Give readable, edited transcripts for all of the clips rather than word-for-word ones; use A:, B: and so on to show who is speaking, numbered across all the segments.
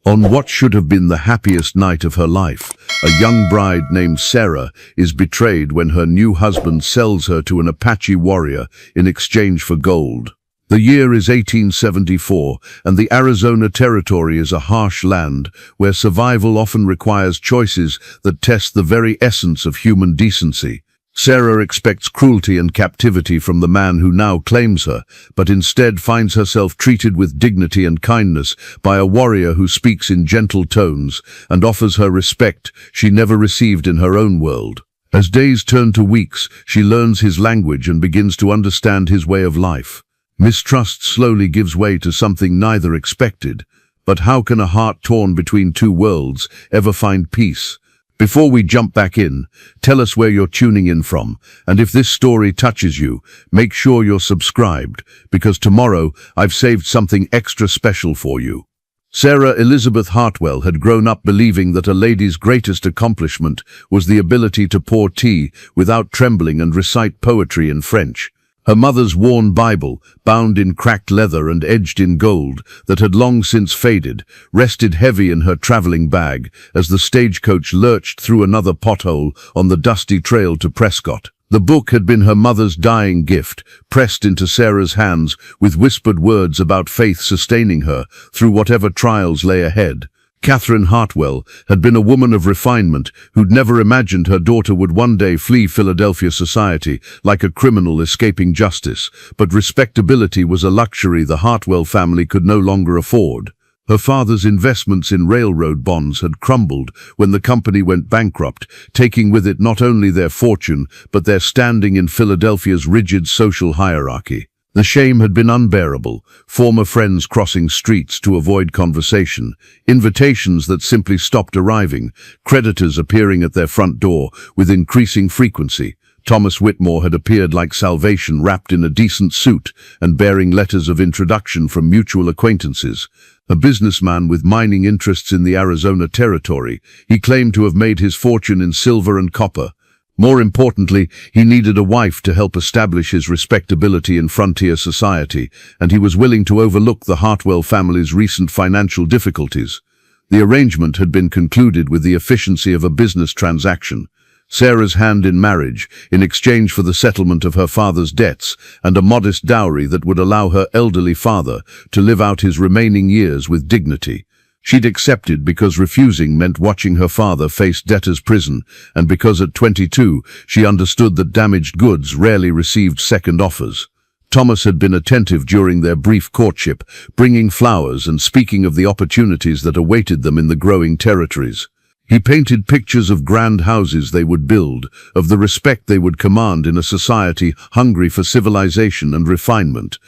A: On what should have been the happiest night of her life, a young bride named Sarah is betrayed when her new husband sells her to an Apache warrior in exchange for gold. The year is 1874, and the Arizona Territory is a harsh land where survival often requires choices that test the very essence of human decency. Sarah expects cruelty and captivity from the man who now claims her, but instead finds herself treated with dignity and kindness by a warrior who speaks in gentle tones and offers her respect she never received in her own world. As days turn to weeks, she learns his language and begins to understand his way of life. Mistrust slowly gives way to something neither expected. But how can a heart torn between two worlds ever find peace? Before we jump back in, tell us where you're tuning in from, and if this story touches you, make sure you're subscribed, because tomorrow I've saved something extra special for you. Sarah Elizabeth Hartwell had grown up believing that a lady's greatest accomplishment was the ability to pour tea without trembling and recite poetry in French. Her mother's worn Bible, bound in cracked leather and edged in gold, that had long since faded, rested heavy in her traveling bag as the stagecoach lurched through another pothole on the dusty trail to Prescott. The book had been her mother's dying gift, pressed into Sarah's hands with whispered words about faith sustaining her through whatever trials lay ahead. Catherine Hartwell had been a woman of refinement who'd never imagined her daughter would one day flee Philadelphia society like a criminal escaping justice, but respectability was a luxury the Hartwell family could no longer afford. Her father's investments in railroad bonds had crumbled when the company went bankrupt, taking with it not only their fortune but their standing in Philadelphia's rigid social hierarchy. The shame had been unbearable, former friends crossing streets to avoid conversation, invitations that simply stopped arriving, creditors appearing at their front door with increasing frequency. Thomas Whitmore had appeared like salvation wrapped in a decent suit and bearing letters of introduction from mutual acquaintances. A businessman with mining interests in the Arizona Territory, he claimed to have made his fortune in silver and copper. More importantly, he needed a wife to help establish his respectability in frontier society, and he was willing to overlook the Hartwell family's recent financial difficulties. The arrangement had been concluded with the efficiency of a business transaction. Sarah's hand in marriage, in exchange for the settlement of her father's debts and a modest dowry that would allow her elderly father to live out his remaining years with dignity. She'd accepted because refusing meant watching her father face debtor's prison, and because at 22 she understood that damaged goods rarely received second offers. Thomas had been attentive during their brief courtship, bringing flowers and speaking of the opportunities that awaited them in the growing territories. He painted pictures of grand houses they would build, of the respect they would command in a society hungry for civilization and refinement.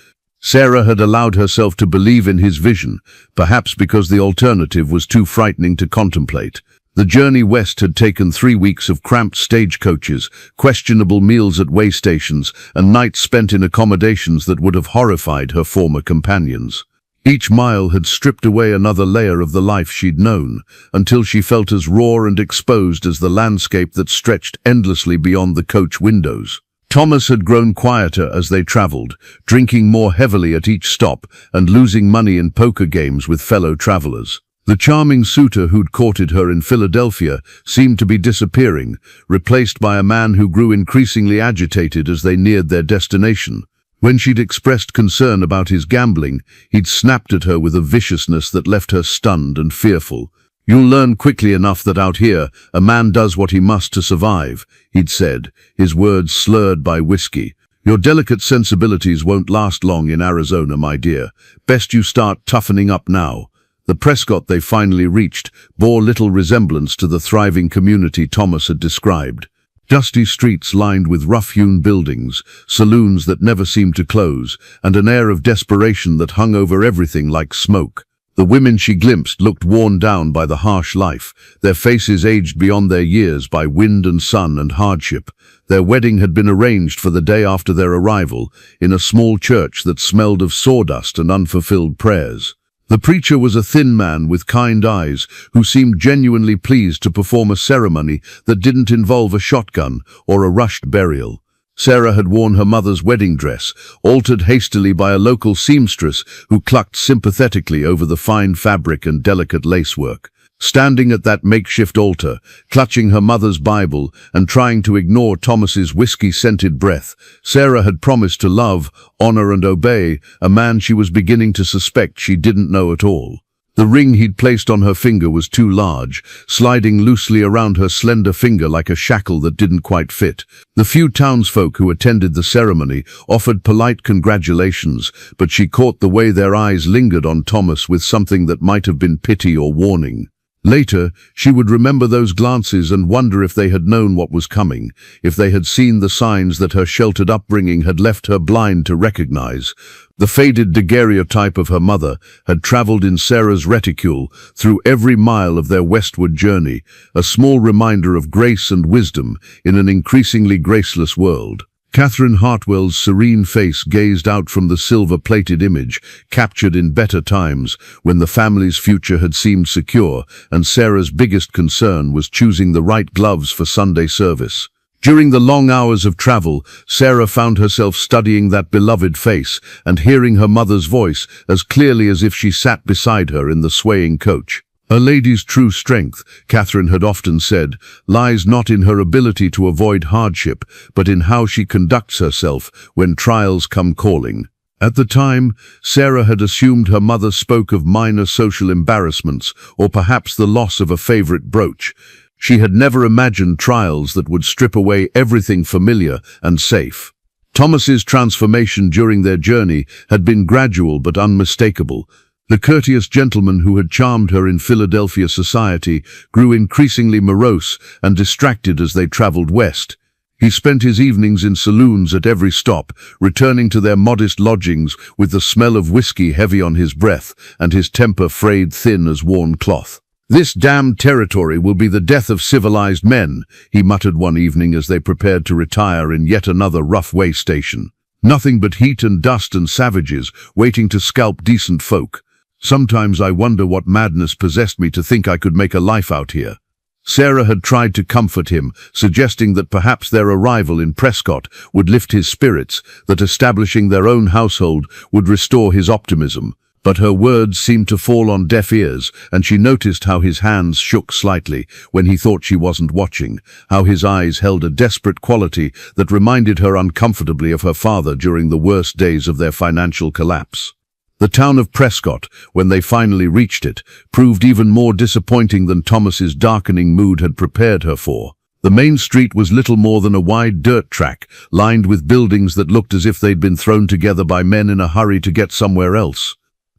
A: Sarah had allowed herself to believe in his vision, perhaps because the alternative was too frightening to contemplate. The journey west had taken 3 weeks of cramped stagecoaches, questionable meals at way stations, and nights spent in accommodations that would have horrified her former companions. Each mile had stripped away another layer of the life she'd known, until she felt as raw and exposed as the landscape that stretched endlessly beyond the coach windows. Thomas had grown quieter as they traveled, drinking more heavily at each stop and losing money in poker games with fellow travelers. The charming suitor who'd courted her in Philadelphia seemed to be disappearing, replaced by a man who grew increasingly agitated as they neared their destination. When she'd expressed concern about his gambling, he'd snapped at her with a viciousness that left her stunned and fearful. "You'll learn quickly enough that out here, a man does what he must to survive," he'd said, his words slurred by whiskey. "Your delicate sensibilities won't last long in Arizona, my dear. Best you start toughening up now." The Prescott they finally reached bore little resemblance to the thriving community Thomas had described. Dusty streets lined with rough-hewn buildings, saloons that never seemed to close, and an air of desperation that hung over everything like smoke. The women she glimpsed looked worn down by the harsh life, their faces aged beyond their years by wind and sun and hardship. Their wedding had been arranged for the day after their arrival, in a small church that smelled of sawdust and unfulfilled prayers. The preacher was a thin man with kind eyes who seemed genuinely pleased to perform a ceremony that didn't involve a shotgun or a rushed burial. Sarah had worn her mother's wedding dress, altered hastily by a local seamstress who clucked sympathetically over the fine fabric and delicate lacework. Standing at that makeshift altar, clutching her mother's Bible and trying to ignore Thomas's whiskey-scented breath, Sarah had promised to love, honor and obey a man she was beginning to suspect she didn't know at all. The ring he'd placed on her finger was too large, sliding loosely around her slender finger like a shackle that didn't quite fit. The few townsfolk who attended the ceremony offered polite congratulations, but she caught the way their eyes lingered on Thomas with something that might have been pity or warning. Later, she would remember those glances and wonder if they had known what was coming, if they had seen the signs that her sheltered upbringing had left her blind to recognize. The faded daguerreotype of her mother had traveled in Sarah's reticule through every mile of their westward journey, a small reminder of grace and wisdom in an increasingly graceless world. Catherine Hartwell's serene face gazed out from the silver-plated image, captured in better times, when the family's future had seemed secure, and Sarah's biggest concern was choosing the right gloves for Sunday service. During the long hours of travel, Sarah found herself studying that beloved face and hearing her mother's voice as clearly as if she sat beside her in the swaying coach. A lady's true strength, Catherine had often said, lies not in her ability to avoid hardship, but in how she conducts herself when trials come calling. At the time, Sarah had assumed her mother spoke of minor social embarrassments, or perhaps the loss of a favorite brooch. She had never imagined trials that would strip away everything familiar and safe. Thomas's transformation during their journey had been gradual but unmistakable. The courteous gentleman who had charmed her in Philadelphia society grew increasingly morose and distracted as they traveled west. He spent his evenings in saloons at every stop, returning to their modest lodgings with the smell of whiskey heavy on his breath and his temper frayed thin as worn cloth. "This damned territory will be the death of civilized men," he muttered one evening as they prepared to retire in yet another rough way station. "Nothing but heat and dust and savages waiting to scalp decent folk. Sometimes I wonder what madness possessed me to think I could make a life out here." Sarah had tried to comfort him, suggesting that perhaps their arrival in Prescott would lift his spirits, that establishing their own household would restore his optimism. But her words seemed to fall on deaf ears, and she noticed how his hands shook slightly when he thought she wasn't watching, how his eyes held a desperate quality that reminded her uncomfortably of her father during the worst days of their financial collapse. The town of Prescott, when they finally reached it, proved even more disappointing than Thomas's darkening mood had prepared her for. The main street was little more than a wide dirt track, lined with buildings that looked as if they'd been thrown together by men in a hurry to get somewhere else.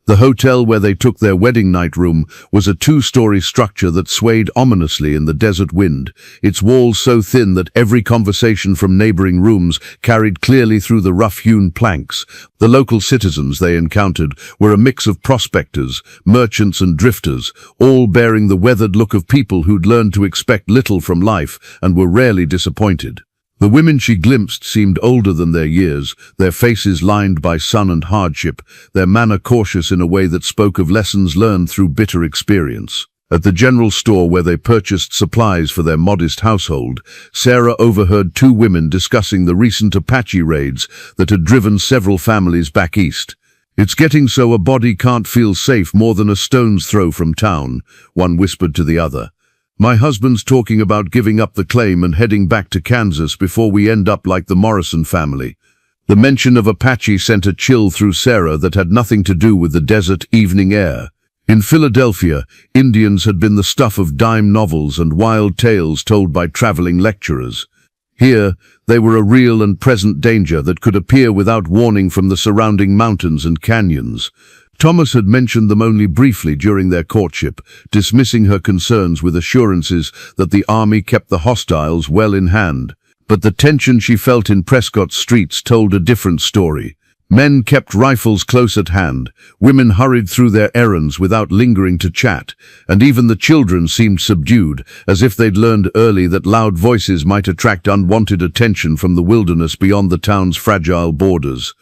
A: The hotel where they took their wedding night room was a two-story structure that swayed ominously in the desert wind, its walls so thin that every conversation from neighboring rooms carried clearly through the rough-hewn planks. The local citizens they encountered were a mix of prospectors, merchants and drifters, all bearing the weathered look of people who'd learned to expect little from life and were rarely disappointed. The women she glimpsed seemed older than their years, their faces lined by sun and hardship, their manner cautious in a way that spoke of lessons learned through bitter experience. At the general store where they purchased supplies for their modest household, Sarah overheard two women discussing the recent Apache raids that had driven several families back east. "It's getting so a body can't feel safe more than a stone's throw from town," one whispered to the other. "My husband's talking about giving up the claim and heading back to Kansas before we end up like the Morrison family." The mention of Apache sent a chill through Sarah that had nothing to do with the desert evening air. In Philadelphia, Indians had been the stuff of dime novels and wild tales told by traveling lecturers. Here, they were a real and present danger that could appear without warning from the surrounding mountains and canyons. Thomas had mentioned them only briefly during their courtship, dismissing her concerns with assurances that the army kept the hostiles well in hand. But the tension she felt in Prescott's streets told a different story. Men kept rifles close at hand, women hurried through their errands without lingering to chat, and even the children seemed subdued, as if they'd learned early that loud voices might attract unwanted attention from the wilderness beyond the town's fragile borders.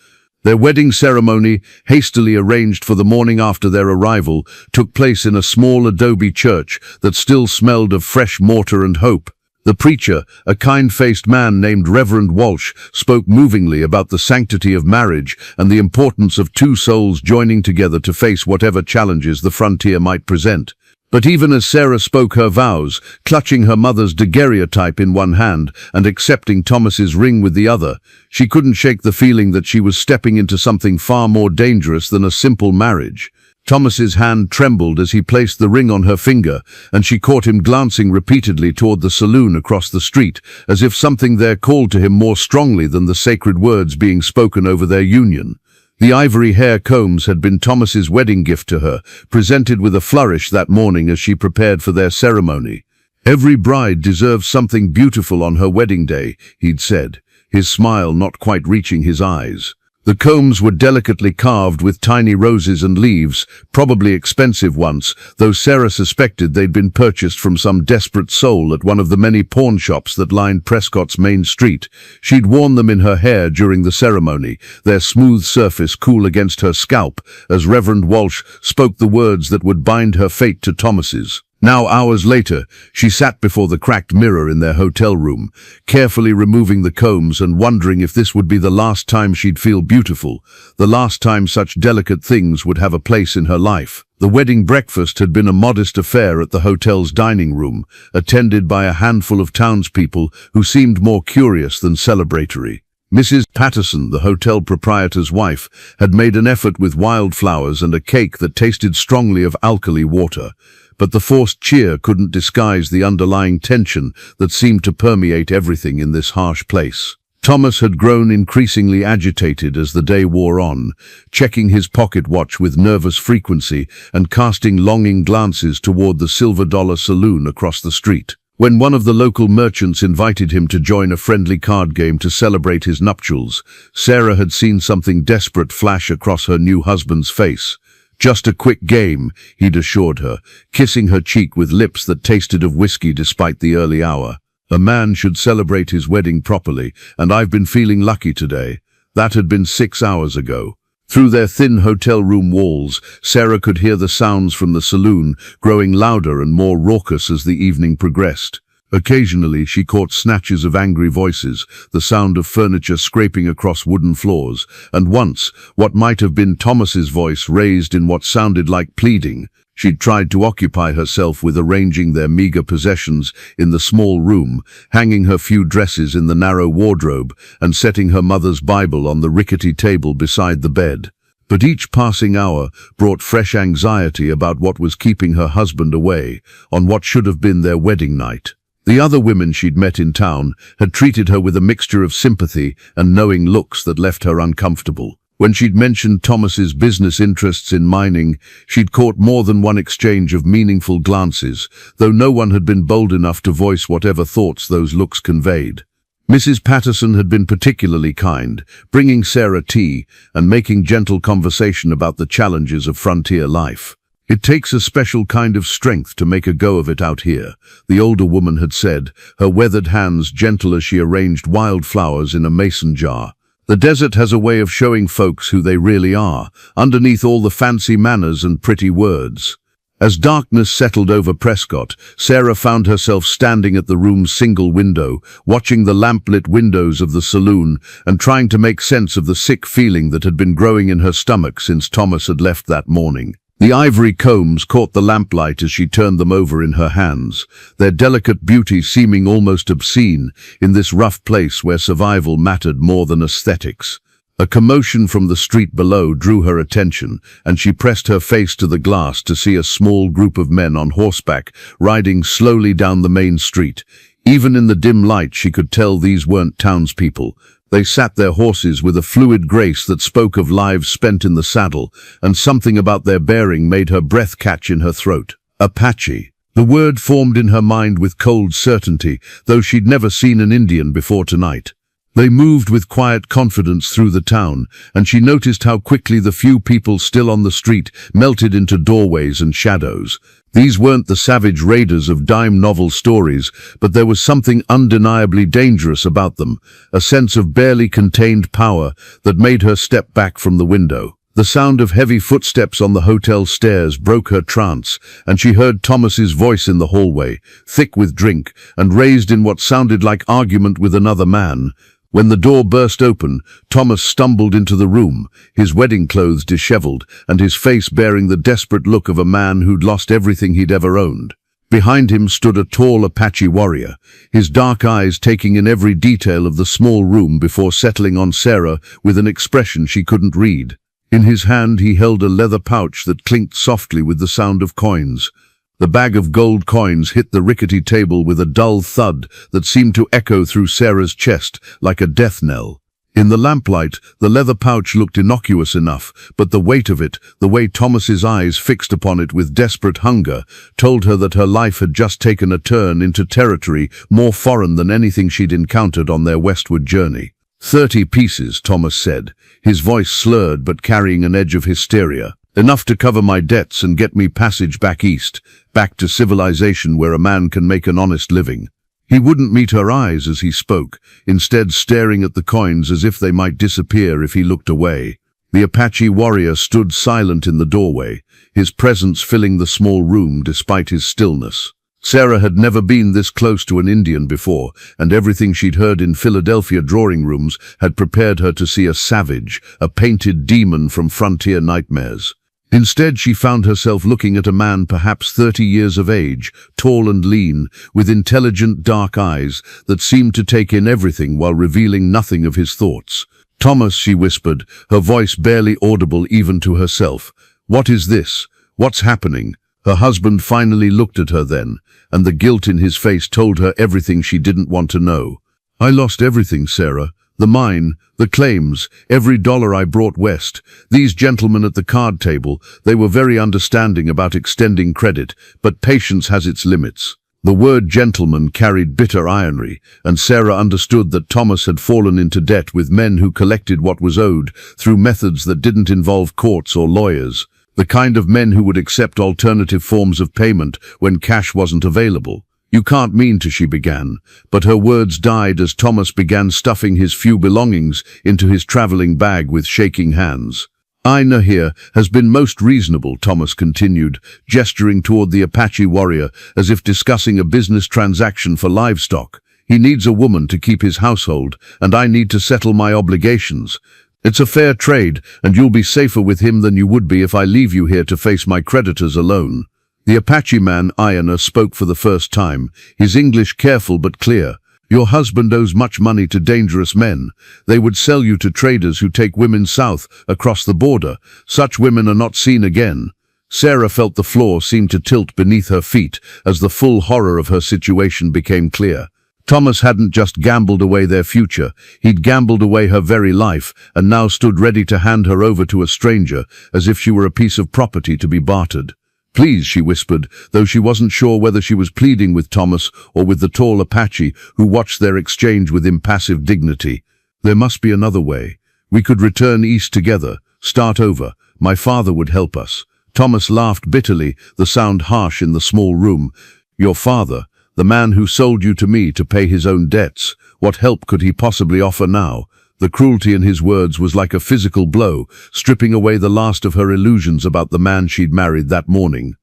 A: Their wedding ceremony, hastily arranged for the morning after their arrival, took place in a small adobe church that still smelled of fresh mortar and hope. The preacher, a kind-faced man named Reverend Walsh, spoke movingly about the sanctity of marriage and the importance of two souls joining together to face whatever challenges the frontier might present. But even as Sarah spoke her vows, clutching her mother's daguerreotype in one hand and accepting Thomas's ring with the other, she couldn't shake the feeling that she was stepping into something far more dangerous than a simple marriage. Thomas's hand trembled as he placed the ring on her finger, and she caught him glancing repeatedly toward the saloon across the street, as if something there called to him more strongly than the sacred words being spoken over their union. The ivory hair combs had been Thomas's wedding gift to her, presented with a flourish that morning as she prepared for their ceremony. "Every bride deserves something beautiful on her wedding day," he'd said, his smile not quite reaching his eyes. The combs were delicately carved with tiny roses and leaves, probably expensive ones, though Sarah suspected they'd been purchased from some desperate soul at one of the many pawn shops that lined Prescott's main street. She'd worn them in her hair during the ceremony, their smooth surface cool against her scalp, as Reverend Walsh spoke the words that would bind her fate to Thomas's. Now, hours later, she sat before the cracked mirror in their hotel room, carefully removing the combs and wondering if this would be the last time she'd feel beautiful, the last time such delicate things would have a place in her life. The wedding breakfast had been a modest affair at the hotel's dining room, attended by a handful of townspeople who seemed more curious than celebratory. Mrs. Patterson, the hotel proprietor's wife, had made an effort with wildflowers and a cake that tasted strongly of alkali water, but the forced cheer couldn't disguise the underlying tension that seemed to permeate everything in this harsh place. Thomas had grown increasingly agitated as the day wore on, checking his pocket watch with nervous frequency and casting longing glances toward the Silver Dollar Saloon across the street. When one of the local merchants invited him to join a friendly card game to celebrate his nuptials, Sarah had seen something desperate flash across her new husband's face. "Just a quick game," he'd assured her, kissing her cheek with lips that tasted of whiskey despite the early hour. "A man should celebrate his wedding properly, and I've been feeling lucky today." That had been 6 hours ago. Through their thin hotel room walls, Sarah could hear the sounds from the saloon, growing louder and more raucous as the evening progressed. Occasionally she caught snatches of angry voices, the sound of furniture scraping across wooden floors, and once, what might have been Thomas's voice raised in what sounded like pleading. She'd tried to occupy herself with arranging their meager possessions in the small room, hanging her few dresses in the narrow wardrobe, and setting her mother's Bible on the rickety table beside the bed. But each passing hour brought fresh anxiety about what was keeping her husband away, on what should have been their wedding night. The other women she'd met in town had treated her with a mixture of sympathy and knowing looks that left her uncomfortable. When she'd mentioned Thomas's business interests in mining, she'd caught more than one exchange of meaningful glances, though no one had been bold enough to voice whatever thoughts those looks conveyed. Mrs. Patterson had been particularly kind, bringing Sarah tea and making gentle conversation about the challenges of frontier life. "It takes a special kind of strength to make a go of it out here," the older woman had said, her weathered hands gentle as she arranged wildflowers in a mason jar. "The desert has a way of showing folks who they really are, underneath all the fancy manners and pretty words." As darkness settled over Prescott, Sarah found herself standing at the room's single window, watching the lamp-lit windows of the saloon and trying to make sense of the sick feeling that had been growing in her stomach since Thomas had left that morning. The ivory combs caught the lamplight as she turned them over in her hands, their delicate beauty seeming almost obscene in this rough place where survival mattered more than aesthetics. A commotion from the street below drew her attention, and she pressed her face to the glass to see a small group of men on horseback riding slowly down the main street. Even in the dim light she could tell these weren't townspeople. They sat their horses with a fluid grace that spoke of lives spent in the saddle, and something about their bearing made her breath catch in her throat. Apache. The word formed in her mind with cold certainty, though she'd never seen an Indian before tonight. They moved with quiet confidence through the town, and she noticed how quickly the few people still on the street melted into doorways and shadows. These weren't the savage raiders of dime novel stories, but there was something undeniably dangerous about them, a sense of barely contained power that made her step back from the window. The sound of heavy footsteps on the hotel stairs broke her trance, and she heard Thomas's voice in the hallway, thick with drink, and raised in what sounded like argument with another man. When the door burst open, Thomas stumbled into the room, his wedding clothes disheveled, and his face bearing the desperate look of a man who'd lost everything he'd ever owned. Behind him stood a tall Apache warrior, his dark eyes taking in every detail of the small room before settling on Sarah with an expression she couldn't read. In his hand he held a leather pouch that clinked softly with the sound of coins. The bag of gold coins hit the rickety table with a dull thud that seemed to echo through Sarah's chest like a death knell. In the lamplight, the leather pouch looked innocuous enough, but the weight of it, the way Thomas's eyes fixed upon it with desperate hunger, told her that her life had just taken a turn into territory more foreign than anything she'd encountered on their westward journey. 30 pieces, Thomas said, his voice slurred but carrying an edge of hysteria. Enough to cover my debts and get me passage back east, back to civilization where a man can make an honest living. He wouldn't meet her eyes as he spoke, instead staring at the coins as if they might disappear if he looked away. The Apache warrior stood silent in the doorway, his presence filling the small room despite his stillness. Sarah had never been this close to an Indian before, and everything she'd heard in Philadelphia drawing rooms had prepared her to see a savage, a painted demon from frontier nightmares. Instead, she found herself looking at a man perhaps 30 years of age, tall and lean, with intelligent dark eyes that seemed to take in everything while revealing nothing of his thoughts. "Thomas," she whispered, her voice barely audible even to herself. "What is this? What's happening?" Her husband finally looked at her then, and the guilt in his face told her everything she didn't want to know. "I lost everything, Sarah. The mine, the claims, every dollar I brought west. These gentlemen at the card table, they were very understanding about extending credit, but patience has its limits." The word gentleman carried bitter irony, and Sarah understood that Thomas had fallen into debt with men who collected what was owed through methods that didn't involve courts or lawyers. The kind of men who would accept alternative forms of payment when cash wasn't available. "You can't mean to," she began, but her words died as Thomas began stuffing his few belongings into his traveling bag with shaking hands. "Ina here has been most reasonable," Thomas continued, gesturing toward the Apache warrior as if discussing a business transaction for livestock. "He needs a woman to keep his household, and I need to settle my obligations. It's a fair trade, and you'll be safer with him than you would be if I leave you here to face my creditors alone." The Apache man, Ina, spoke for the first time, his English careful but clear. "Your husband owes much money to dangerous men. They would sell you to traders who take women south, across the border. Such women are not seen again." Sarah felt the floor seem to tilt beneath her feet as the full horror of her situation became clear. Thomas hadn't just gambled away their future, he'd gambled away her very life, and now stood ready to hand her over to a stranger, as if she were a piece of property to be bartered. "Please," she whispered, though she wasn't sure whether she was pleading with Thomas or with the tall Apache, who watched their exchange with impassive dignity. "There must be another way. We could return east together, start over. My father would help us." Thomas laughed bitterly, the sound harsh in the small room. "Your father? The man who sold you to me to pay his own debts. What help could he possibly offer now?" The cruelty in his words was like a physical blow, stripping away the last of her illusions about the man she'd married that morning.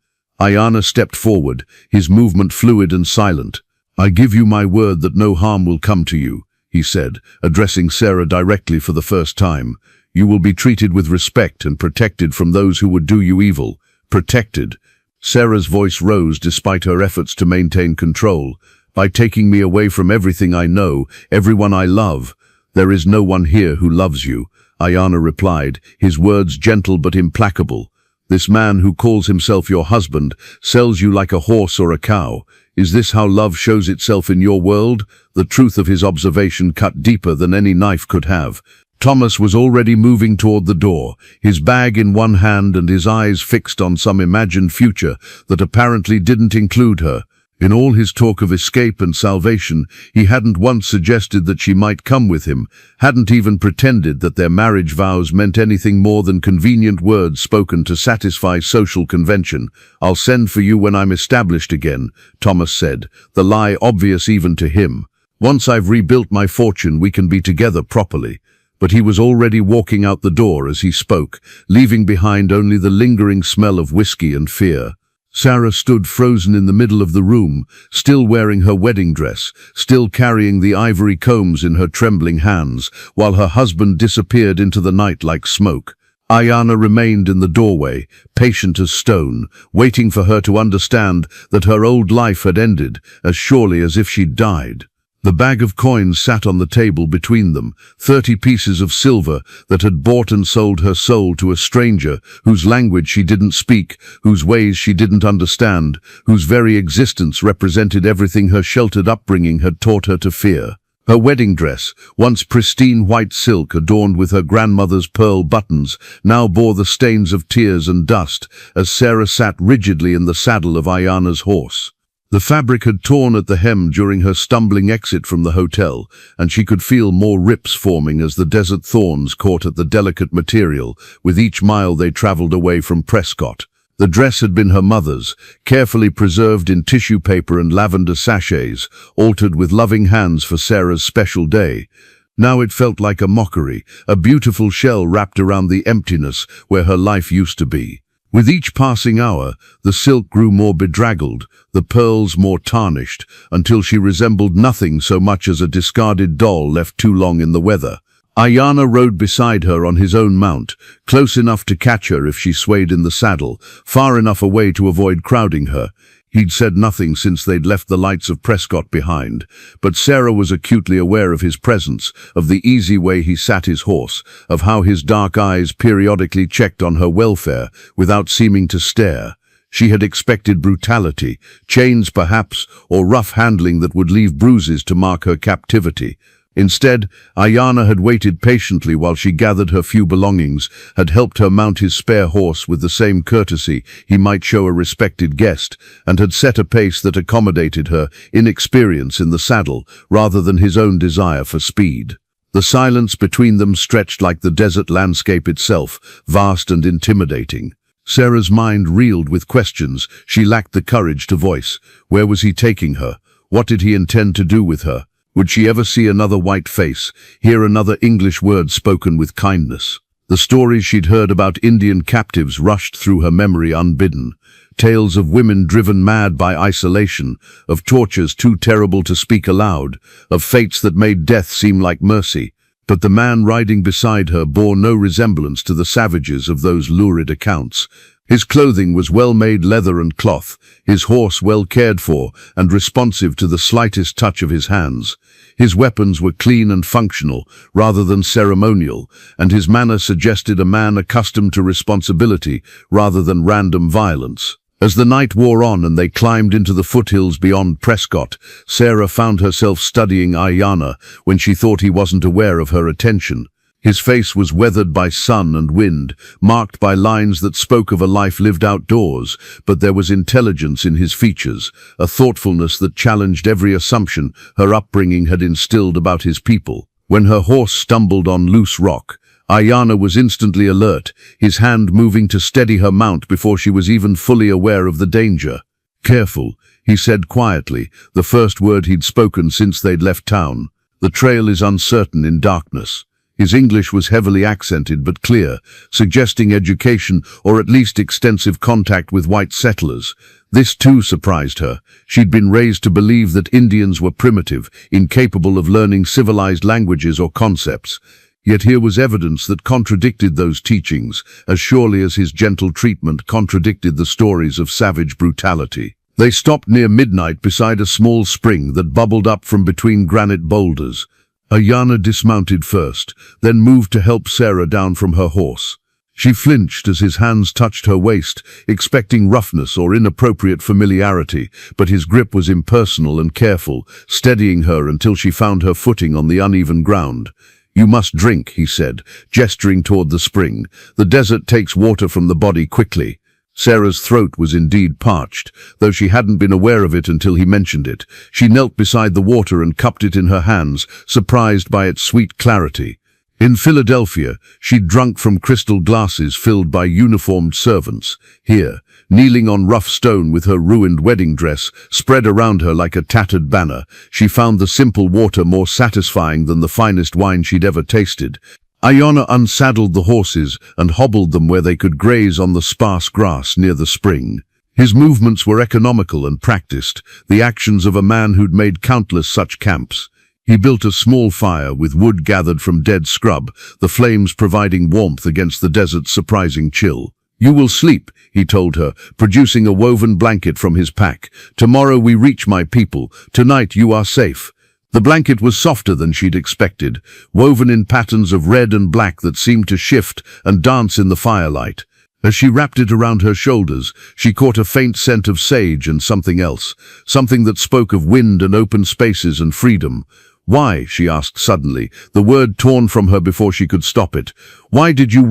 A: Ina stepped forward, his movement fluid and silent. "I give you my word that no harm will come to you," he said, addressing Sarah directly for the first time. "You will be treated with respect and protected from those who would do you evil. Protected." Sarah's voice rose despite her efforts to maintain control. "By taking me away from everything I know, everyone I love." "There is no one here who loves you," Ina replied, his words gentle but implacable. "This man who calls himself your husband sells you like a horse or a cow. Is this how love shows itself in your world?" The truth of his observation cut deeper than any knife could have. Thomas was already moving toward the door, his bag in one hand and his eyes fixed on some imagined future that apparently didn't include her. In all his talk of escape and salvation, he hadn't once suggested that she might come with him, hadn't even pretended that their marriage vows meant anything more than convenient words spoken to satisfy social convention. "I'll send for you when I'm established again," Thomas said, the lie obvious even to him. "Once I've rebuilt my fortune, we can be together properly." but he was already walking out the door as he spoke, leaving behind only the lingering smell of whiskey and fear. Sarah stood frozen in the middle of the room, still wearing her wedding dress, still carrying the ivory combs in her trembling hands, while her husband disappeared into the night like smoke. Ayana remained in the doorway, patient as stone, waiting for her to understand that her old life had ended, as surely as if she'd died. The bag of coins sat on the table between them, 30 pieces of silver that had bought and sold her soul to a stranger whose language she didn't speak, whose ways she didn't understand, whose very existence represented everything her sheltered upbringing had taught her to fear. Her wedding dress, once pristine white silk adorned with her grandmother's pearl buttons, now bore the stains of tears and dust as Sarah sat rigidly in the saddle of Ayana's horse. The fabric had torn at the hem during her stumbling exit from the hotel, and she could feel more rips forming as the desert thorns caught at the delicate material with each mile they traveled away from Prescott. The dress had been her mother's, carefully preserved in tissue paper and lavender sachets, altered with loving hands for Sarah's special day. Now it felt like a mockery, a beautiful shell wrapped around the emptiness where her life used to be. With each passing hour, the silk grew more bedraggled, the pearls more tarnished, until she resembled nothing so much as a discarded doll left too long in the weather. Ayana rode beside her on his own mount, close enough to catch her if she swayed in the saddle, far enough away to avoid crowding her. He'd said nothing since they'd left the lights of Prescott behind, but Sarah was acutely aware of his presence, of the easy way he sat his horse, of how his dark eyes periodically checked on her welfare without seeming to stare. She had expected brutality, chains perhaps, or rough handling that would leave bruises to mark her captivity. Instead, Ayana had waited patiently while she gathered her few belongings, had helped her mount his spare horse with the same courtesy he might show a respected guest, and had set a pace that accommodated her inexperience in the saddle rather than his own desire for speed. The silence between them stretched like the desert landscape itself, vast and intimidating. Sarah's mind reeled with questions she lacked the courage to voice. Where was he taking her? What did he intend to do with her? Would she ever see another white face, hear another English word spoken with kindness? The stories she'd heard about Indian captives rushed through her memory unbidden. Tales of women driven mad by isolation, of tortures too terrible to speak aloud, of fates that made death seem like mercy. But the man riding beside her bore no resemblance to the savages of those lurid accounts. His clothing was well-made leather and cloth, his horse well cared for and responsive to the slightest touch of his hands. His weapons were clean and functional, rather than ceremonial, and his manner suggested a man accustomed to responsibility rather than random violence. As the night wore on and they climbed into the foothills beyond Prescott, Sarah found herself studying Ayana when she thought he wasn't aware of her attention. His face was weathered by sun and wind, marked by lines that spoke of a life lived outdoors, but there was intelligence in his features, a thoughtfulness that challenged every assumption her upbringing had instilled about his people. When her horse stumbled on loose rock, Ayana was instantly alert, his hand moving to steady her mount before she was even fully aware of the danger. "Careful," he said quietly, the first word he'd spoken since they'd left town. "The trail is uncertain in darkness." His English was heavily accented but clear, suggesting education or at least extensive contact with white settlers. This too surprised her. She'd been raised to believe that Indians were primitive, incapable of learning civilized languages or concepts. Yet here was evidence that contradicted those teachings, as surely as his gentle treatment contradicted the stories of savage brutality. They stopped near midnight beside a small spring that bubbled up from between granite boulders. Ayana dismounted first, then moved to help Sarah down from her horse. She flinched as his hands touched her waist, expecting roughness or inappropriate familiarity, but his grip was impersonal and careful, steadying her until she found her footing on the uneven ground. "You must drink," he said, gesturing toward the spring. "The desert takes water from the body quickly." Sarah's throat was indeed parched, though she hadn't been aware of it until he mentioned it. She knelt beside the water and cupped it in her hands, surprised by its sweet clarity. In Philadelphia, she'd drunk from crystal glasses filled by uniformed servants. Here, kneeling on rough stone with her ruined wedding dress spread around her like a tattered banner, she found the simple water more satisfying than the finest wine she'd ever tasted. Iona unsaddled the horses and hobbled them where they could graze on the sparse grass near the spring. His movements were economical and practiced, the actions of a man who'd made countless such camps. He built a small fire with wood gathered from dead scrub, the flames providing warmth against the desert's surprising chill. "You will sleep," he told her, producing a woven blanket from his pack. "Tomorrow we reach my people. Tonight you are safe." The blanket was softer than she'd expected, woven in patterns of red and black that seemed to shift and dance in the firelight. As she wrapped it around her shoulders, she caught a faint scent of sage and something else, something that spoke of wind and open spaces and freedom. "Why?" she asked suddenly, the word torn from her before she could stop it. Why did you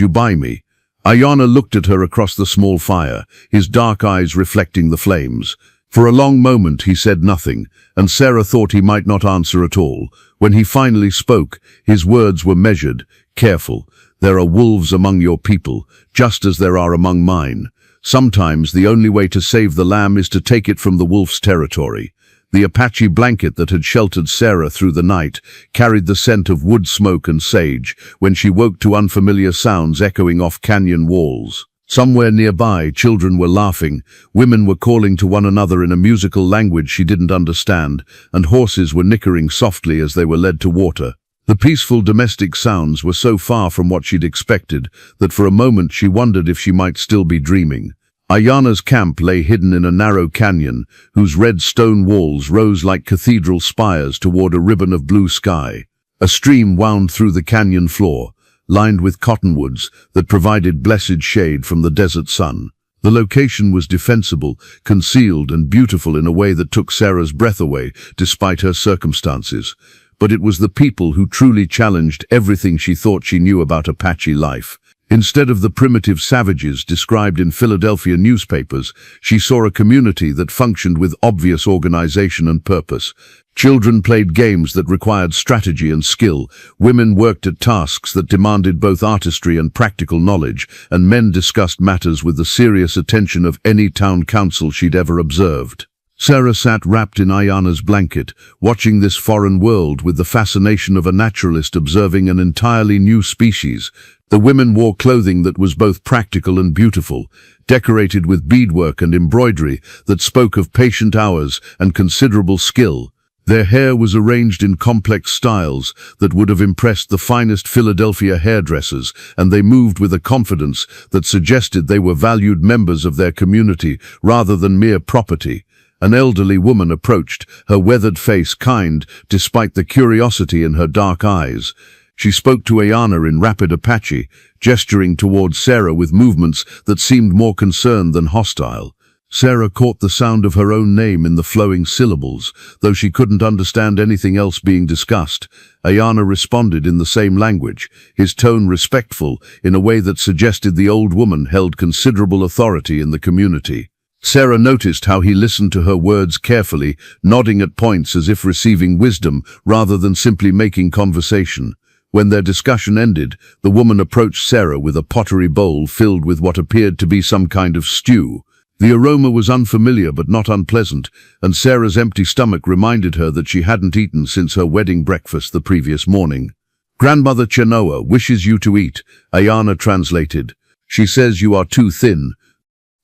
A: buy me?" Iona looked at her across the small fire, his dark eyes reflecting the flames. For a long moment he said nothing, and Sarah thought he might not answer at all. When he finally spoke, his words were measured, careful. "There are wolves among your people, just as there are among mine. Sometimes the only way to save the lamb is to take it from the wolf's territory." The Apache blanket that had sheltered Sarah through the night carried the scent of wood smoke and sage when she woke to unfamiliar sounds echoing off canyon walls. Somewhere nearby, children were laughing, women were calling to one another in a musical language she didn't understand, and horses were nickering softly as they were led to water. The peaceful domestic sounds were so far from what she'd expected that for a moment she wondered if she might still be dreaming. Iona's camp lay hidden in a narrow canyon, whose red stone walls rose like cathedral spires toward a ribbon of blue sky. A stream wound through the canyon floor, lined with cottonwoods that provided blessed shade from the desert sun. The location was defensible, concealed, and beautiful in a way that took Sarah's breath away, despite her circumstances. But it was the people who truly challenged everything she thought she knew about Apache life. Instead of the primitive savages described in Philadelphia newspapers, she saw a community that functioned with obvious organization and purpose. Children played games that required strategy and skill, women worked at tasks that demanded both artistry and practical knowledge, and men discussed matters with the serious attention of any town council she'd ever observed. Sarah sat wrapped in Iona's blanket, watching this foreign world with the fascination of a naturalist observing an entirely new species. The women wore clothing that was both practical and beautiful, decorated with beadwork and embroidery that spoke of patient hours and considerable skill. Their hair was arranged in complex styles that would have impressed the finest Philadelphia hairdressers, and they moved with a confidence that suggested they were valued members of their community rather than mere property. An elderly woman approached, her weathered face kind despite the curiosity in her dark eyes. She spoke to Iona in rapid Apache, gesturing towards Sarah with movements that seemed more concerned than hostile. Sarah caught the sound of her own name in the flowing syllables, though she couldn't understand anything else being discussed. Iona responded in the same language, his tone respectful in a way that suggested the old woman held considerable authority in the community. Sarah noticed how he listened to her words carefully, nodding at points as if receiving wisdom rather than simply making conversation. When their discussion ended, the woman approached Sarah with a pottery bowl filled with what appeared to be some kind of stew. The aroma was unfamiliar but not unpleasant, and Sarah's empty stomach reminded her that she hadn't eaten since her wedding breakfast the previous morning. "Grandmother Chenoa wishes you to eat," Iona translated. "She says you are too thin,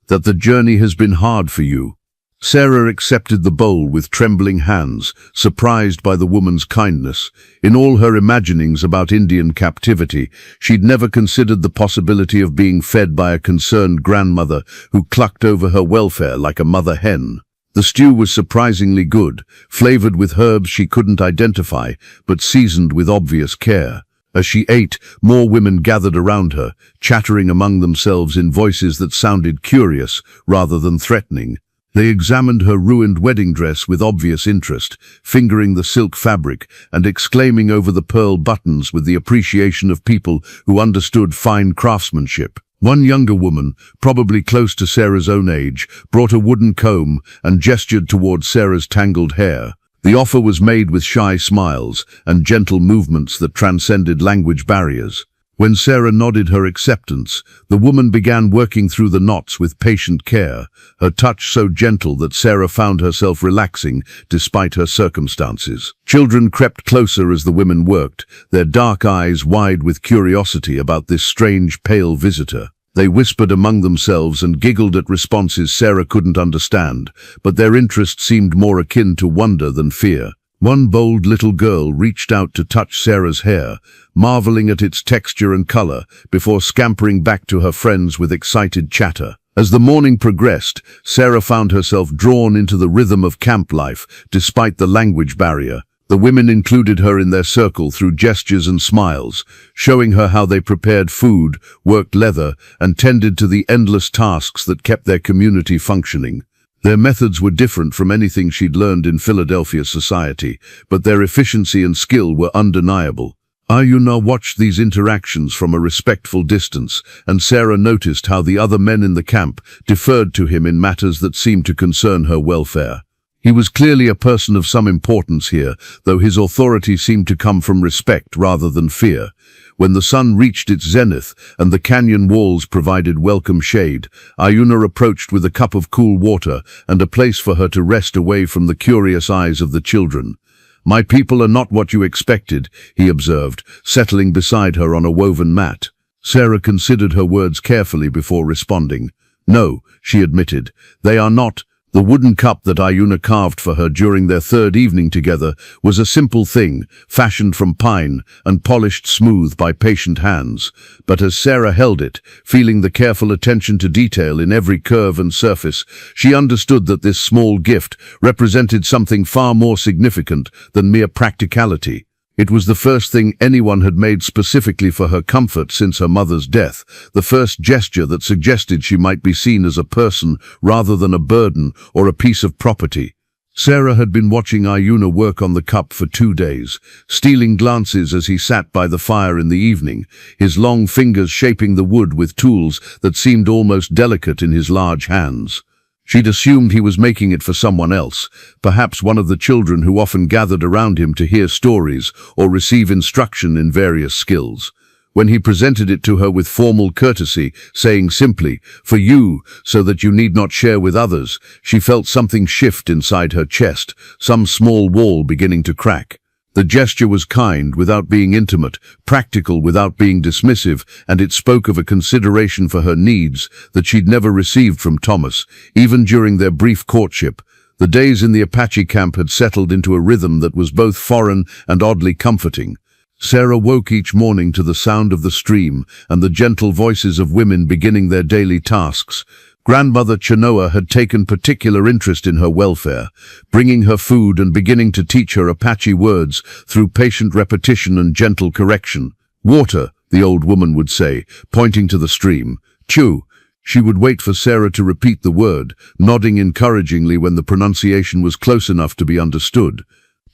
A: that the journey has been hard for you." Sarah accepted the bowl with trembling hands, surprised by the woman's kindness. In all her imaginings about Indian captivity, she'd never considered the possibility of being fed by a concerned grandmother who clucked over her welfare like a mother hen. The stew was surprisingly good, flavored with herbs she couldn't identify, but seasoned with obvious care. As she ate, more women gathered around her, chattering among themselves in voices that sounded curious rather than threatening. They examined her ruined wedding dress with obvious interest, fingering the silk fabric and exclaiming over the pearl buttons with the appreciation of people who understood fine craftsmanship. One younger woman, probably close to Sarah's own age, brought a wooden comb and gestured toward Sarah's tangled hair. The offer was made with shy smiles and gentle movements that transcended language barriers. When Sarah nodded her acceptance, the woman began working through the knots with patient care, her touch so gentle that Sarah found herself relaxing despite her circumstances. Children crept closer as the women worked, their dark eyes wide with curiosity about this strange, pale visitor. They whispered among themselves and giggled at responses Sarah couldn't understand, but their interest seemed more akin to wonder than fear. One bold little girl reached out to touch Sarah's hair, marveling at its texture and color, before scampering back to her friends with excited chatter. As the morning progressed, Sarah found herself drawn into the rhythm of camp life, despite the language barrier. The women included her in their circle through gestures and smiles, showing her how they prepared food, worked leather, and tended to the endless tasks that kept their community functioning. Their methods were different from anything she'd learned in Philadelphia society, but their efficiency and skill were undeniable. Ayuna watched these interactions from a respectful distance, and Sarah noticed how the other men in the camp deferred to him in matters that seemed to concern her welfare. He was clearly a person of some importance here, though his authority seemed to come from respect rather than fear. When the sun reached its zenith and the canyon walls provided welcome shade, Ayuna approached with a cup of cool water and a place for her to rest away from the curious eyes of the children. "My people are not what you expected," he observed, settling beside her on a woven mat. Sarah considered her words carefully before responding. "No," she admitted, "they are not." The wooden cup that Ayuna carved for her during their third evening together was a simple thing, fashioned from pine and polished smooth by patient hands. But as Sarah held it, feeling the careful attention to detail in every curve and surface, she understood that this small gift represented something far more significant than mere practicality. It was the first thing anyone had made specifically for her comfort since her mother's death, the first gesture that suggested she might be seen as a person rather than a burden or a piece of property. Sarah had been watching Ayuna work on the cup for 2 days, stealing glances as he sat by the fire in the evening, his long fingers shaping the wood with tools that seemed almost delicate in his large hands. She'd assumed he was making it for someone else, perhaps one of the children who often gathered around him to hear stories or receive instruction in various skills. When he presented it to her with formal courtesy, saying simply, "For you, so that you need not share with others," she felt something shift inside her chest, some small wall beginning to crack. The gesture was kind without being intimate, practical without being dismissive, and it spoke of a consideration for her needs that she'd never received from Thomas, even during their brief courtship. The days in the Apache camp had settled into a rhythm that was both foreign and oddly comforting. Sarah woke each morning to the sound of the stream and the gentle voices of women beginning their daily tasks. Grandmother Chenoa had taken particular interest in her welfare, bringing her food and beginning to teach her Apache words through patient repetition and gentle correction. "Water," the old woman would say, pointing to the stream. "Chew." She would wait for Sarah to repeat the word, nodding encouragingly when the pronunciation was close enough to be understood.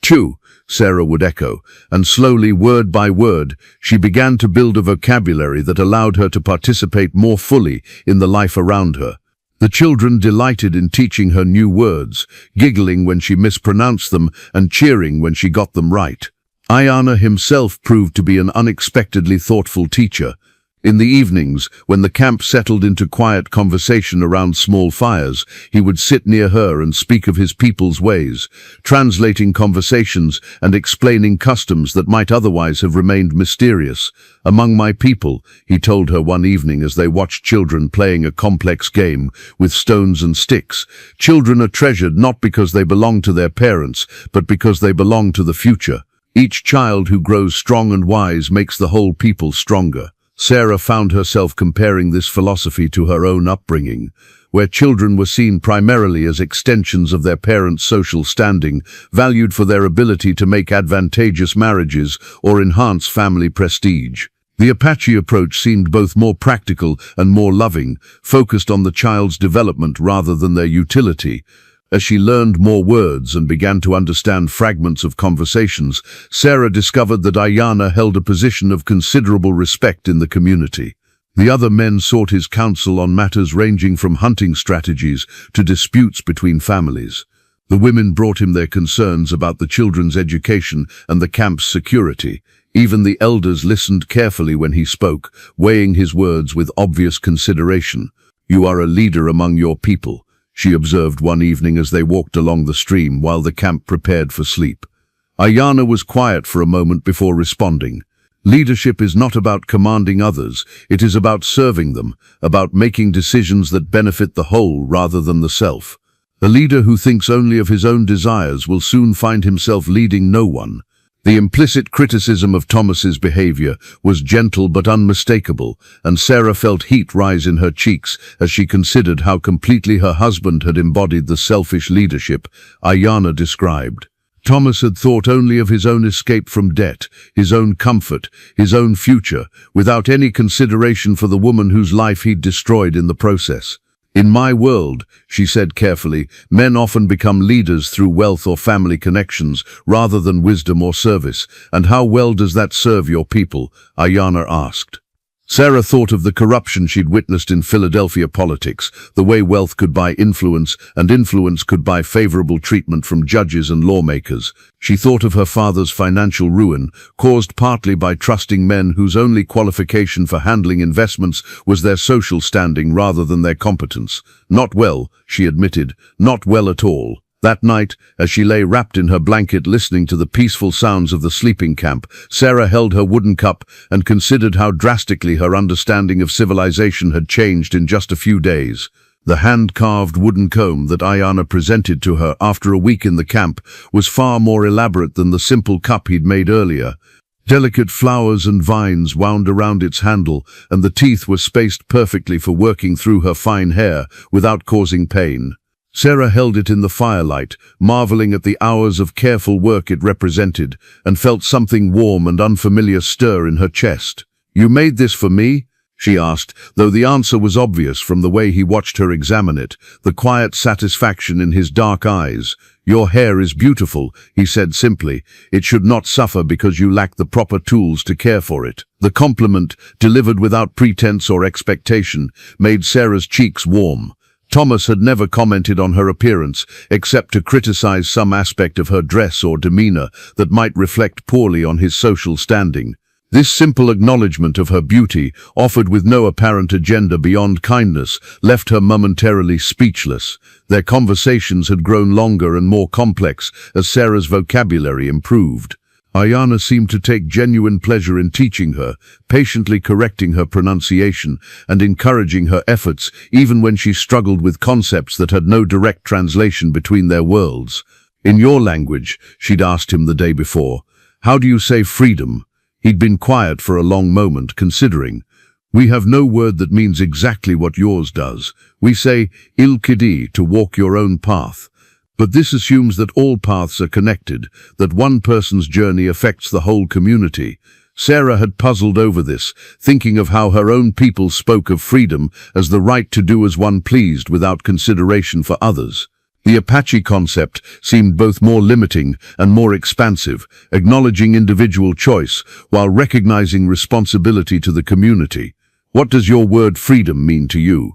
A: "Chew," Sarah would echo, and slowly, word by word, she began to build a vocabulary that allowed her to participate more fully in the life around her. The children delighted in teaching her new words, giggling when she mispronounced them and cheering when she got them right. Ayana himself proved to be an unexpectedly thoughtful teacher. In the evenings, when the camp settled into quiet conversation around small fires, he would sit near her and speak of his people's ways, translating conversations and explaining customs that might otherwise have remained mysterious. "Among my people," he told her one evening as they watched children playing a complex game with stones and sticks, "children are treasured not because they belong to their parents, but because they belong to the future. Each child who grows strong and wise makes the whole people stronger." Sarah found herself comparing this philosophy to her own upbringing, where children were seen primarily as extensions of their parents' social standing, valued for their ability to make advantageous marriages or enhance family prestige. The Apache approach seemed both more practical and more loving, focused on the child's development rather than their utility. As she learned more words and began to understand fragments of conversations, Sarah discovered that Ayana held a position of considerable respect in the community. The other men sought his counsel on matters ranging from hunting strategies to disputes between families. The women brought him their concerns about the children's education and the camp's security. Even the elders listened carefully when he spoke, weighing his words with obvious consideration. "You are a leader among your people," she observed one evening as they walked along the stream while the camp prepared for sleep. Ayana was quiet for a moment before responding. "Leadership is not about commanding others, it is about serving them, about making decisions that benefit the whole rather than the self. A leader who thinks only of his own desires will soon find himself leading no one." The implicit criticism of Thomas's behavior was gentle but unmistakable, and Sarah felt heat rise in her cheeks as she considered how completely her husband had embodied the selfish leadership Ayana described. Thomas had thought only of his own escape from debt, his own comfort, his own future, without any consideration for the woman whose life he'd destroyed in the process. "In my world," she said carefully, "men often become leaders through wealth or family connections, rather than wisdom or service. And how well does that serve your people?" Ayana asked. Sarah thought of the corruption she'd witnessed in Philadelphia politics, the way wealth could buy influence, and influence could buy favorable treatment from judges and lawmakers. She thought of her father's financial ruin, caused partly by trusting men whose only qualification for handling investments was their social standing rather than their competence. "Not well," she admitted, "not well at all." That night, as she lay wrapped in her blanket listening to the peaceful sounds of the sleeping camp, Sarah held her wooden cup and considered how drastically her understanding of civilization had changed in just a few days. The hand-carved wooden comb that Ayana presented to her after a week in the camp was far more elaborate than the simple cup he'd made earlier. Delicate flowers and vines wound around its handle, and the teeth were spaced perfectly for working through her fine hair without causing pain. Sarah held it in the firelight, marveling at the hours of careful work it represented, and felt something warm and unfamiliar stir in her chest. "You made this for me?" she asked, though the answer was obvious from the way he watched her examine it, the quiet satisfaction in his dark eyes. "Your hair is beautiful," he said simply. "It should not suffer because you lack the proper tools to care for it." The compliment, delivered without pretense or expectation, made Sarah's cheeks warm. Thomas had never commented on her appearance, except to criticize some aspect of her dress or demeanor that might reflect poorly on his social standing. This simple acknowledgement of her beauty, offered with no apparent agenda beyond kindness, left her momentarily speechless. Their conversations had grown longer and more complex as Sarah's vocabulary improved. Ayana seemed to take genuine pleasure in teaching her, patiently correcting her pronunciation and encouraging her efforts even when she struggled with concepts that had no direct translation between their worlds. "In your language," she'd asked him the day before, "how do you say freedom?" He'd been quiet for a long moment, considering. "We have no word that means exactly what yours does. We say il-kidi, to walk your own path. But this assumes that all paths are connected, that one person's journey affects the whole community." Sarah had puzzled over this, thinking of how her own people spoke of freedom as the right to do as one pleased without consideration for others. The Apache concept seemed both more limiting and more expansive, acknowledging individual choice while recognizing responsibility to the community. "What does your word freedom mean to you?"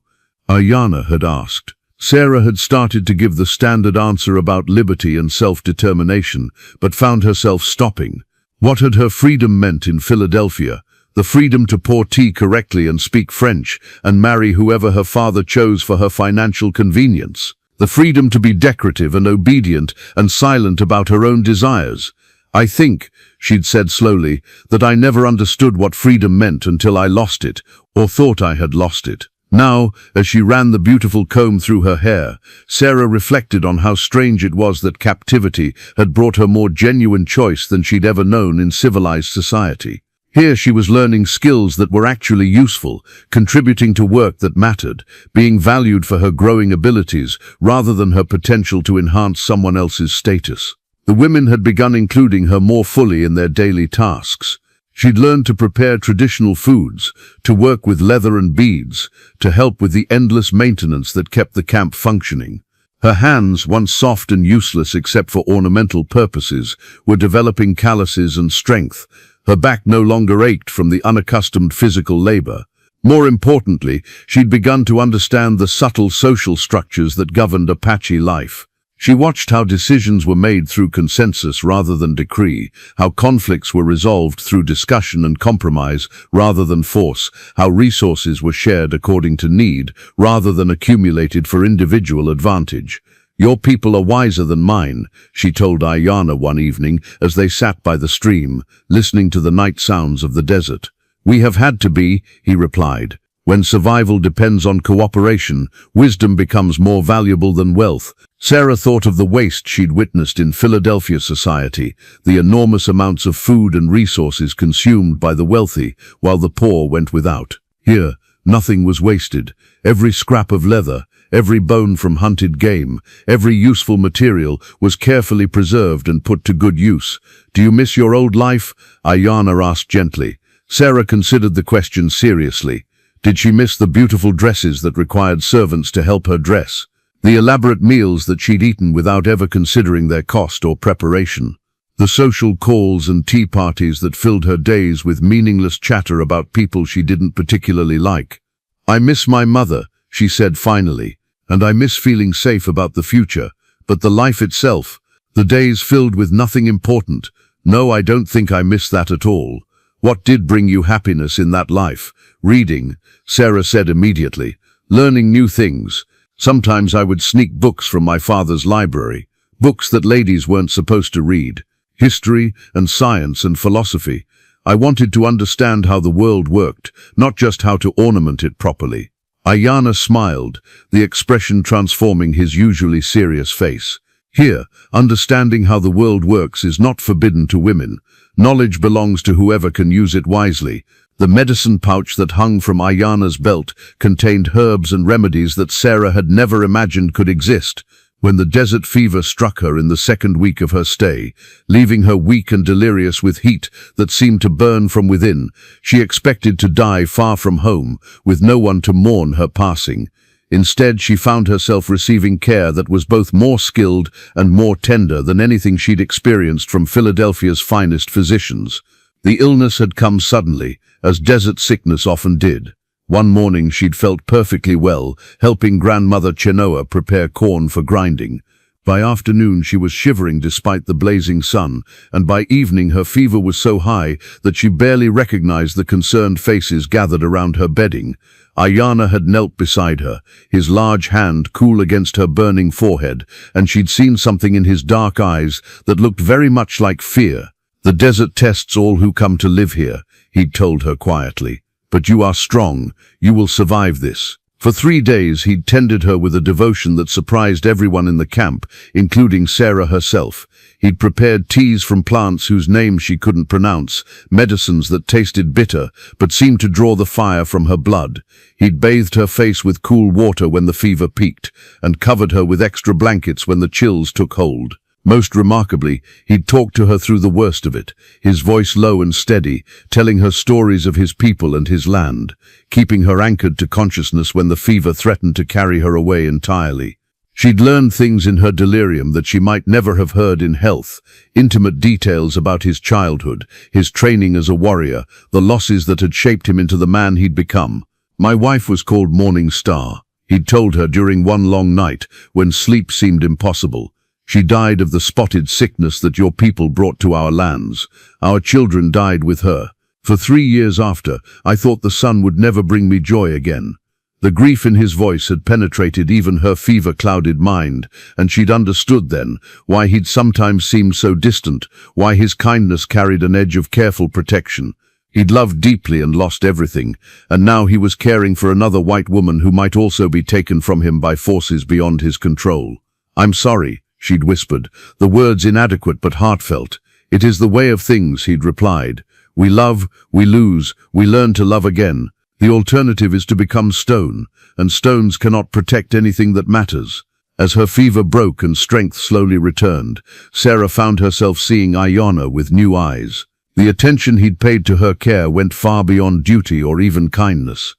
A: Ayana had asked. Sarah had started to give the standard answer about liberty and self-determination, but found herself stopping. What had her freedom meant in Philadelphia? The freedom to pour tea correctly and speak French, and marry whoever her father chose for her financial convenience. The freedom to be decorative and obedient and silent about her own desires. "I think," she'd said slowly, "that I never understood what freedom meant until I lost it, or thought I had lost it." Now, as she ran the beautiful comb through her hair, Sarah reflected on how strange it was that captivity had brought her more genuine choice than she'd ever known in civilized society. Here she was learning skills that were actually useful, contributing to work that mattered, being valued for her growing abilities rather than her potential to enhance someone else's status. The women had begun including her more fully in their daily tasks. She'd learned to prepare traditional foods, to work with leather and beads, to help with the endless maintenance that kept the camp functioning. Her hands, once soft and useless except for ornamental purposes, were developing calluses and strength. Her back no longer ached from the unaccustomed physical labor. More importantly, she'd begun to understand the subtle social structures that governed Apache life. She watched how decisions were made through consensus rather than decree, how conflicts were resolved through discussion and compromise rather than force, how resources were shared according to need rather than accumulated for individual advantage. "Your people are wiser than mine," she told Ayana one evening as they sat by the stream, listening to the night sounds of the desert. "We have had to be," he replied. "When survival depends on cooperation, wisdom becomes more valuable than wealth." Sarah thought of the waste she'd witnessed in Philadelphia society, the enormous amounts of food and resources consumed by the wealthy while the poor went without. Here, nothing was wasted. Every scrap of leather, every bone from hunted game, every useful material was carefully preserved and put to good use. "Do you miss your old life?" Ayana asked gently. Sarah considered the question seriously. Did she miss the beautiful dresses that required servants to help her dress? The elaborate meals that she'd eaten without ever considering their cost or preparation? The social calls and tea parties that filled her days with meaningless chatter about people she didn't particularly like? "I miss my mother," she said finally, "and I miss feeling safe about the future. But the life itself, the days filled with nothing important, no, I don't think I miss that at all." "What did bring you happiness in that life?" "Reading," Sarah said immediately. "Learning new things. Sometimes I would sneak books from my father's library, books that ladies weren't supposed to read. History and science and philosophy. I wanted to understand how the world worked, not just how to ornament it properly." Ayana smiled, the expression transforming his usually serious face. "Here, understanding how the world works is not forbidden to women. Knowledge belongs to whoever can use it wisely." The medicine pouch that hung from Ayana's belt contained herbs and remedies that Sarah had never imagined could exist. When the desert fever struck her in the second week of her stay, leaving her weak and delirious with heat that seemed to burn from within, she expected to die far from home, with no one to mourn her passing. Instead, she found herself receiving care that was both more skilled and more tender than anything she'd experienced from Philadelphia's finest physicians. The illness had come suddenly, as desert sickness often did. One morning she'd felt perfectly well, helping grandmother Chenoa prepare corn for grinding. By afternoon she was shivering despite the blazing sun, and by evening her fever was so high that she barely recognized the concerned faces gathered around her bedding. Ayana had knelt beside her, his large hand cool against her burning forehead, and she'd seen something in his dark eyes that looked very much like fear. "The desert tests all who come to live here," he'd told her quietly. "But you are strong. You will survive this." For 3 days he'd tended her with a devotion that surprised everyone in the camp, including Sarah herself. He'd prepared teas from plants whose names she couldn't pronounce, medicines that tasted bitter but seemed to draw the fire from her blood. He'd bathed her face with cool water when the fever peaked, and covered her with extra blankets when the chills took hold. Most remarkably, he'd talked to her through the worst of it, his voice low and steady, telling her stories of his people and his land, keeping her anchored to consciousness when the fever threatened to carry her away entirely. She'd learned things in her delirium that she might never have heard in health, intimate details about his childhood, his training as a warrior, the losses that had shaped him into the man he'd become. "My wife was called Morning Star," he'd told her during one long night when sleep seemed impossible. "She died of the spotted sickness that your people brought to our lands. Our children died with her. For 3 years after, I thought the sun would never bring me joy again." The grief in his voice had penetrated even her fever-clouded mind, and she'd understood then why he'd sometimes seemed so distant, why his kindness carried an edge of careful protection. He'd loved deeply and lost everything, and now he was caring for another white woman who might also be taken from him by forces beyond his control. "I'm sorry," she'd whispered, the words inadequate but heartfelt. "It is the way of things," he'd replied. "We love, we lose, we learn to love again. The alternative is to become stone, and stones cannot protect anything that matters." As her fever broke and strength slowly returned, Sarah found herself seeing Ayana with new eyes. The attention he'd paid to her care went far beyond duty or even kindness.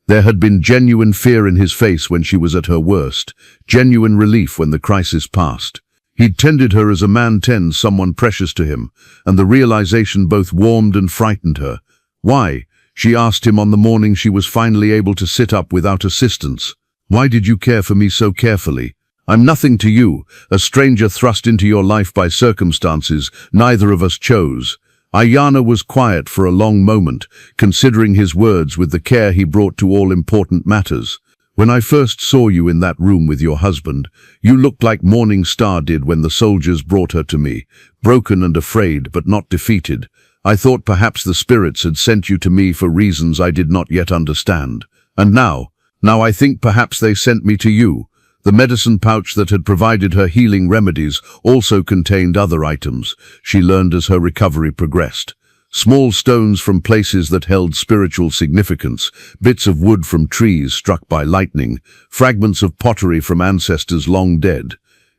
A: There had been genuine fear in his face when she was at her worst, genuine relief when the crisis passed. He'd tended her as a man tends someone precious to him, and the realization both warmed and frightened her. "Why?" she asked him on the morning she was finally able to sit up without assistance. "Why did you care for me so carefully?" I'm nothing to you, a stranger thrust into your life by circumstances neither of us chose. Ayana was quiet for a long moment, considering his words with the care he brought to all important matters. When I first saw you in that room with your husband, you looked like Morning Star did when the soldiers brought her to me, broken and afraid but not defeated. I thought perhaps the spirits had sent you to me for reasons I did not yet understand. And now I think perhaps they sent me to you. The medicine pouch that had provided her healing remedies also contained other items, she learned as her recovery progressed. Small stones from places that held spiritual significance, bits of wood from trees struck by lightning, fragments of pottery from ancestors long dead.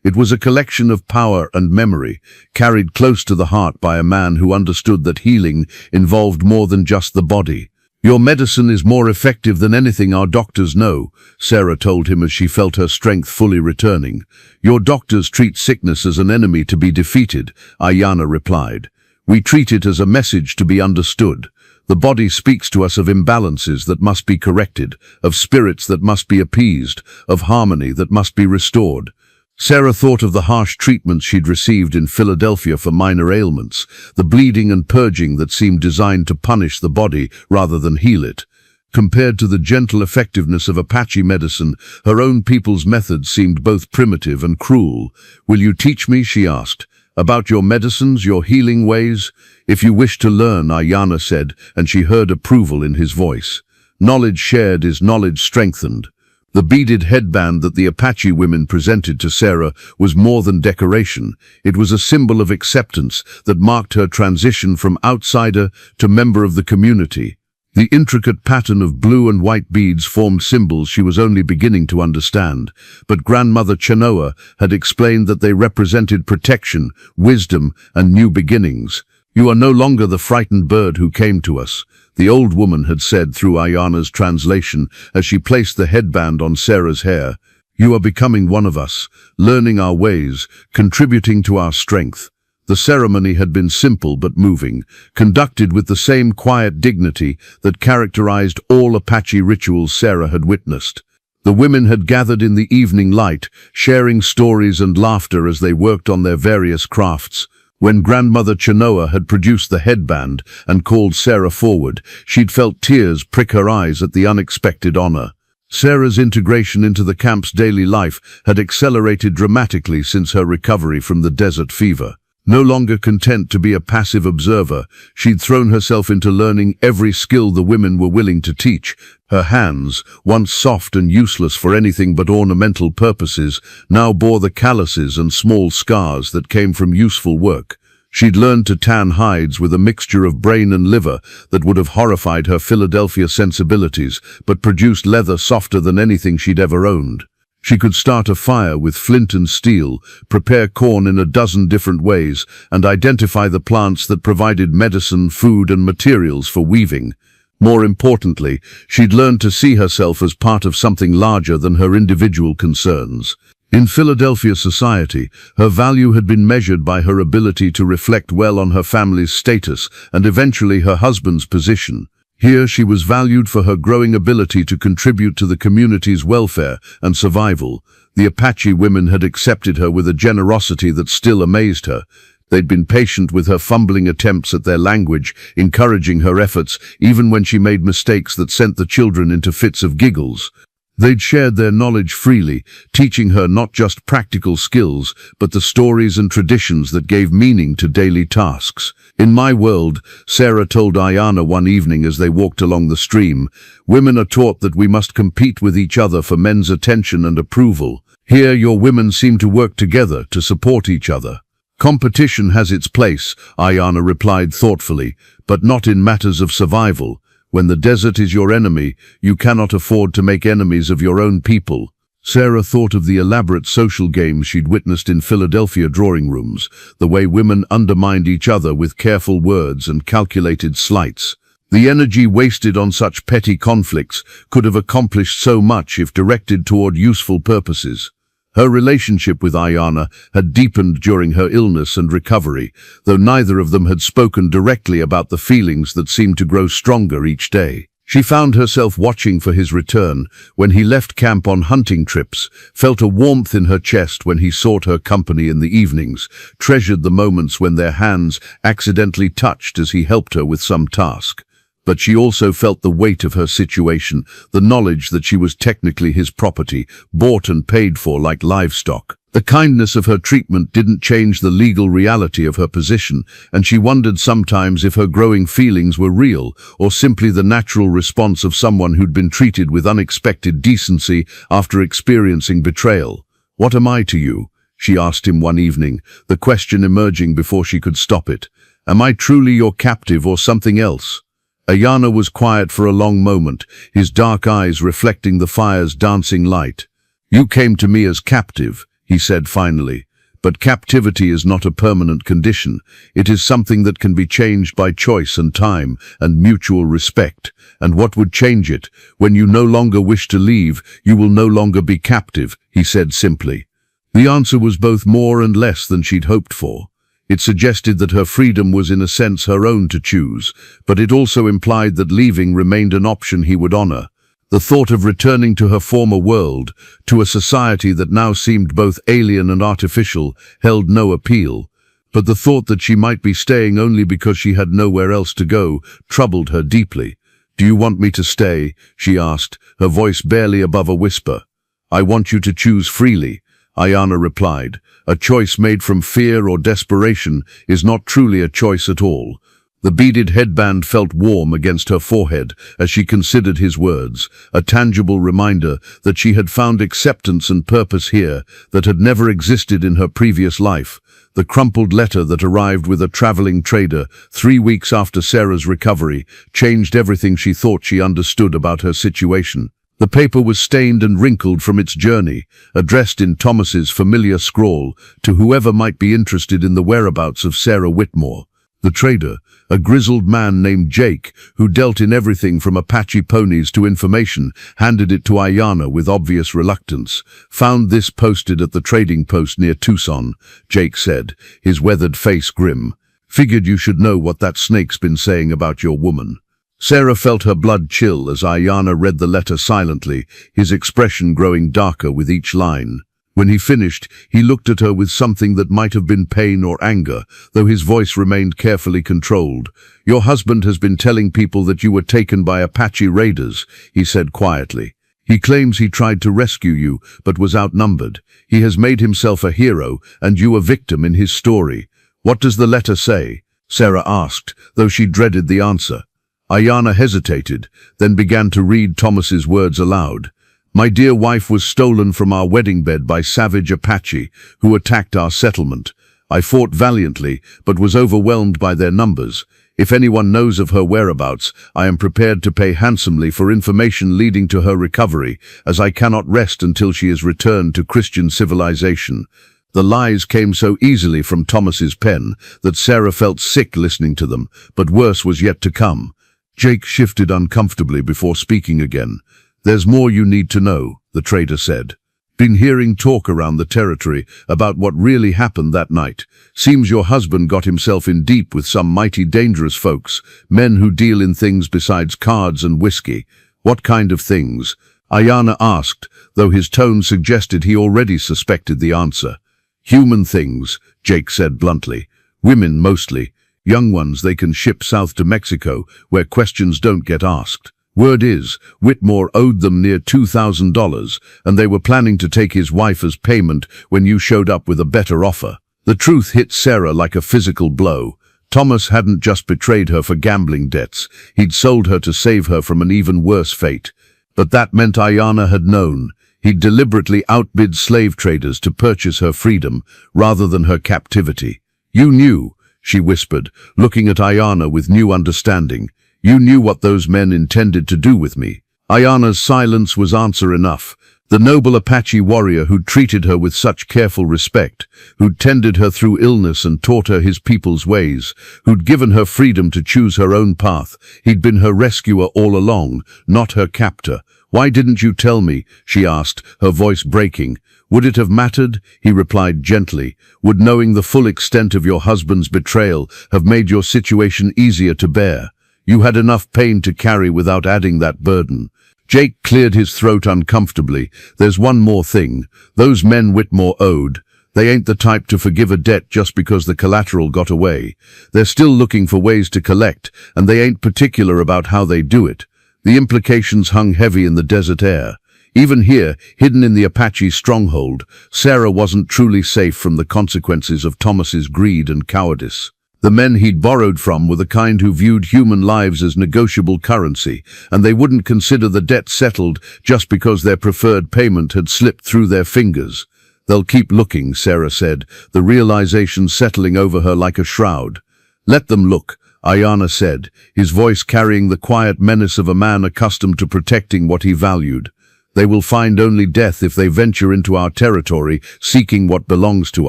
A: It was a collection of power and memory, carried close to the heart by a man who understood that healing involved more than just the body. Your medicine is more effective than anything our doctors know, Sarah told him as she felt her strength fully returning. Your doctors treat sickness as an enemy to be defeated, Ayana replied. We treat it as a message to be understood. The body speaks to us of imbalances that must be corrected, of spirits that must be appeased, of harmony that must be restored. Sarah thought of the harsh treatments she'd received in Philadelphia for minor ailments, the bleeding and purging that seemed designed to punish the body rather than heal it. Compared to the gentle effectiveness of Apache medicine, her own people's methods seemed both primitive and cruel. Will you teach me, she asked, about your medicines, your healing ways? If you wish to learn, Ayana said, and she heard approval in his voice. Knowledge shared is knowledge strengthened. The beaded headband that the Apache women presented to Sarah was more than decoration. It was a symbol of acceptance that marked her transition from outsider to member of the community. The intricate pattern of blue and white beads formed symbols she was only beginning to understand, but Grandmother Chenoa had explained that they represented protection, wisdom, and new beginnings. You are no longer the frightened bird who came to us, the old woman had said through Ayana's translation as she placed the headband on Sarah's hair. You are becoming one of us, learning our ways, contributing to our strength. The ceremony had been simple but moving, conducted with the same quiet dignity that characterized all Apache rituals Sarah had witnessed. The women had gathered in the evening light, sharing stories and laughter as they worked on their various crafts. When Grandmother Chenoa had produced the headband and called Sarah forward, she'd felt tears prick her eyes at the unexpected honor. Sarah's integration into the camp's daily life had accelerated dramatically since her recovery from the desert fever. No longer content to be a passive observer, she'd thrown herself into learning every skill the women were willing to teach. Her hands, once soft and useless for anything but ornamental purposes, now bore the calluses and small scars that came from useful work. She'd learned to tan hides with a mixture of brain and liver that would have horrified her Philadelphia sensibilities, but produced leather softer than anything she'd ever owned. She could start a fire with flint and steel, prepare corn in a dozen different ways, and identify the plants that provided medicine, food, and materials for weaving. More importantly, she'd learned to see herself as part of something larger than her individual concerns. In Philadelphia society, her value had been measured by her ability to reflect well on her family's status and eventually her husband's position. Here she was valued for her growing ability to contribute to the community's welfare and survival. The Apache women had accepted her with a generosity that still amazed her. They'd been patient with her fumbling attempts at their language, encouraging her efforts even when she made mistakes that sent the children into fits of giggles. They'd shared their knowledge freely, teaching her not just practical skills, but the stories and traditions that gave meaning to daily tasks. In my world, Sarah told Ayana one evening as they walked along the stream, women are taught that we must compete with each other for men's attention and approval. Here your women seem to work together to support each other. Competition has its place, Ayana replied thoughtfully, but not in matters of survival. When the desert is your enemy, you cannot afford to make enemies of your own people. Sarah thought of the elaborate social games she'd witnessed in Philadelphia drawing rooms, the way women undermined each other with careful words and calculated slights. The energy wasted on such petty conflicts could have accomplished so much if directed toward useful purposes. Her relationship with Ayana had deepened during her illness and recovery, though neither of them had spoken directly about the feelings that seemed to grow stronger each day. She found herself watching for his return when he left camp on hunting trips, felt a warmth in her chest when he sought her company in the evenings, treasured the moments when their hands accidentally touched as he helped her with some task. But she also felt the weight of her situation, the knowledge that she was technically his property, bought and paid for like livestock. The kindness of her treatment didn't change the legal reality of her position, and she wondered sometimes if her growing feelings were real, or simply the natural response of someone who'd been treated with unexpected decency after experiencing betrayal. "What am I to you?" she asked him one evening, the question emerging before she could stop it. "Am I truly your captive or something else?" Ayana was quiet for a long moment, his dark eyes reflecting the fire's dancing light. "You came to me as captive," he said finally, "but captivity is not a permanent condition. It is something that can be changed by choice and time and mutual respect. And what would change it? When you no longer wish to leave, you will no longer be captive," he said simply. The answer was both more and less than she'd hoped for. It suggested that her freedom was in a sense her own to choose, but it also implied that leaving remained an option he would honor. The thought of returning to her former world, to a society that now seemed both alien and artificial, held no appeal. But the thought that she might be staying only because she had nowhere else to go troubled her deeply. "Do you want me to stay?" she asked, her voice barely above a whisper. "I want you to choose freely," Ayana replied. "A choice made from fear or desperation is not truly a choice at all." The beaded headband felt warm against her forehead as she considered his words, a tangible reminder that she had found acceptance and purpose here that had never existed in her previous life. The crumpled letter that arrived with a traveling trader 3 weeks after Sarah's recovery changed everything she thought she understood about her situation. The paper was stained and wrinkled from its journey, addressed in Thomas's familiar scrawl to whoever might be interested in the whereabouts of Sarah Whitmore. The trader, a grizzled man named Jake, who dealt in everything from Apache ponies to information, handed it to Ayana with obvious reluctance. "Found this posted at the trading post near Tucson," Jake said, his weathered face grim. "Figured you should know what that snake's been saying about your woman." Sarah felt her blood chill as Ayana read the letter silently, his expression growing darker with each line. When he finished, he looked at her with something that might have been pain or anger, though his voice remained carefully controlled. "Your husband has been telling people that you were taken by Apache raiders," he said quietly. "He claims he tried to rescue you, but was outnumbered. He has made himself a hero, and you a victim in his story." "What does the letter say?" Sarah asked, though she dreaded the answer. Ayana hesitated, then began to read Thomas's words aloud. "My dear wife was stolen from our wedding bed by savage Apache, who attacked our settlement. I fought valiantly, but was overwhelmed by their numbers. If anyone knows of her whereabouts, I am prepared to pay handsomely for information leading to her recovery, as I cannot rest until she is returned to Christian civilization." The lies came so easily from Thomas's pen that Sarah felt sick listening to them, but worse was yet to come. Jake shifted uncomfortably before speaking again. "There's more you need to know," the trader said. "Been hearing talk around the territory about what really happened that night. Seems your husband got himself in deep with some mighty dangerous folks, men who deal in things besides cards and whiskey." "What kind of things?" Ayana asked, though his tone suggested he already suspected the answer. "Human things," Jake said bluntly. "Women mostly. Young ones they can ship south to Mexico, where questions don't get asked. Word is, Whitmore owed them near $2,000, and they were planning to take his wife as payment when you showed up with a better offer." The truth hit Sarah like a physical blow. Thomas hadn't just betrayed her for gambling debts, he'd sold her to save her from an even worse fate. But that meant Ayana had known. He'd deliberately outbid slave traders to purchase her freedom, rather than her captivity. "You knew," she whispered, looking at Ayana with new understanding. "You knew what those men intended to do with me." Ayana's silence was answer enough. The noble Apache warrior who'd treated her with such careful respect, who'd tended her through illness and taught her his people's ways, who'd given her freedom to choose her own path, he'd been her rescuer all along, not her captor. "Why didn't you tell me?" she asked, her voice breaking. "Would it have mattered?" he replied gently. "Would knowing the full extent of your husband's betrayal have made your situation easier to bear?" You had enough pain to carry without adding that burden. Jake cleared his throat uncomfortably. There's one more thing. Those men Whitmore owed, they ain't the type to forgive a debt just because the collateral got away. They're still looking for ways to collect, and they ain't particular about how they do it. The implications hung heavy in the desert air. Even here, hidden in the Apache stronghold, Sarah wasn't truly safe from the consequences of Thomas's greed and cowardice. The men he'd borrowed from were the kind who viewed human lives as negotiable currency, and they wouldn't consider the debt settled just because their preferred payment had slipped through their fingers. They'll keep looking, Sarah said, the realization settling over her like a shroud. Let them look, Ayanna said, his voice carrying the quiet menace of a man accustomed to protecting what he valued. They will find only death if they venture into our territory, seeking what belongs to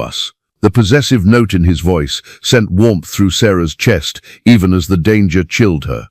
A: us. The possessive note in his voice sent warmth through Sarah's chest, even as the danger chilled her.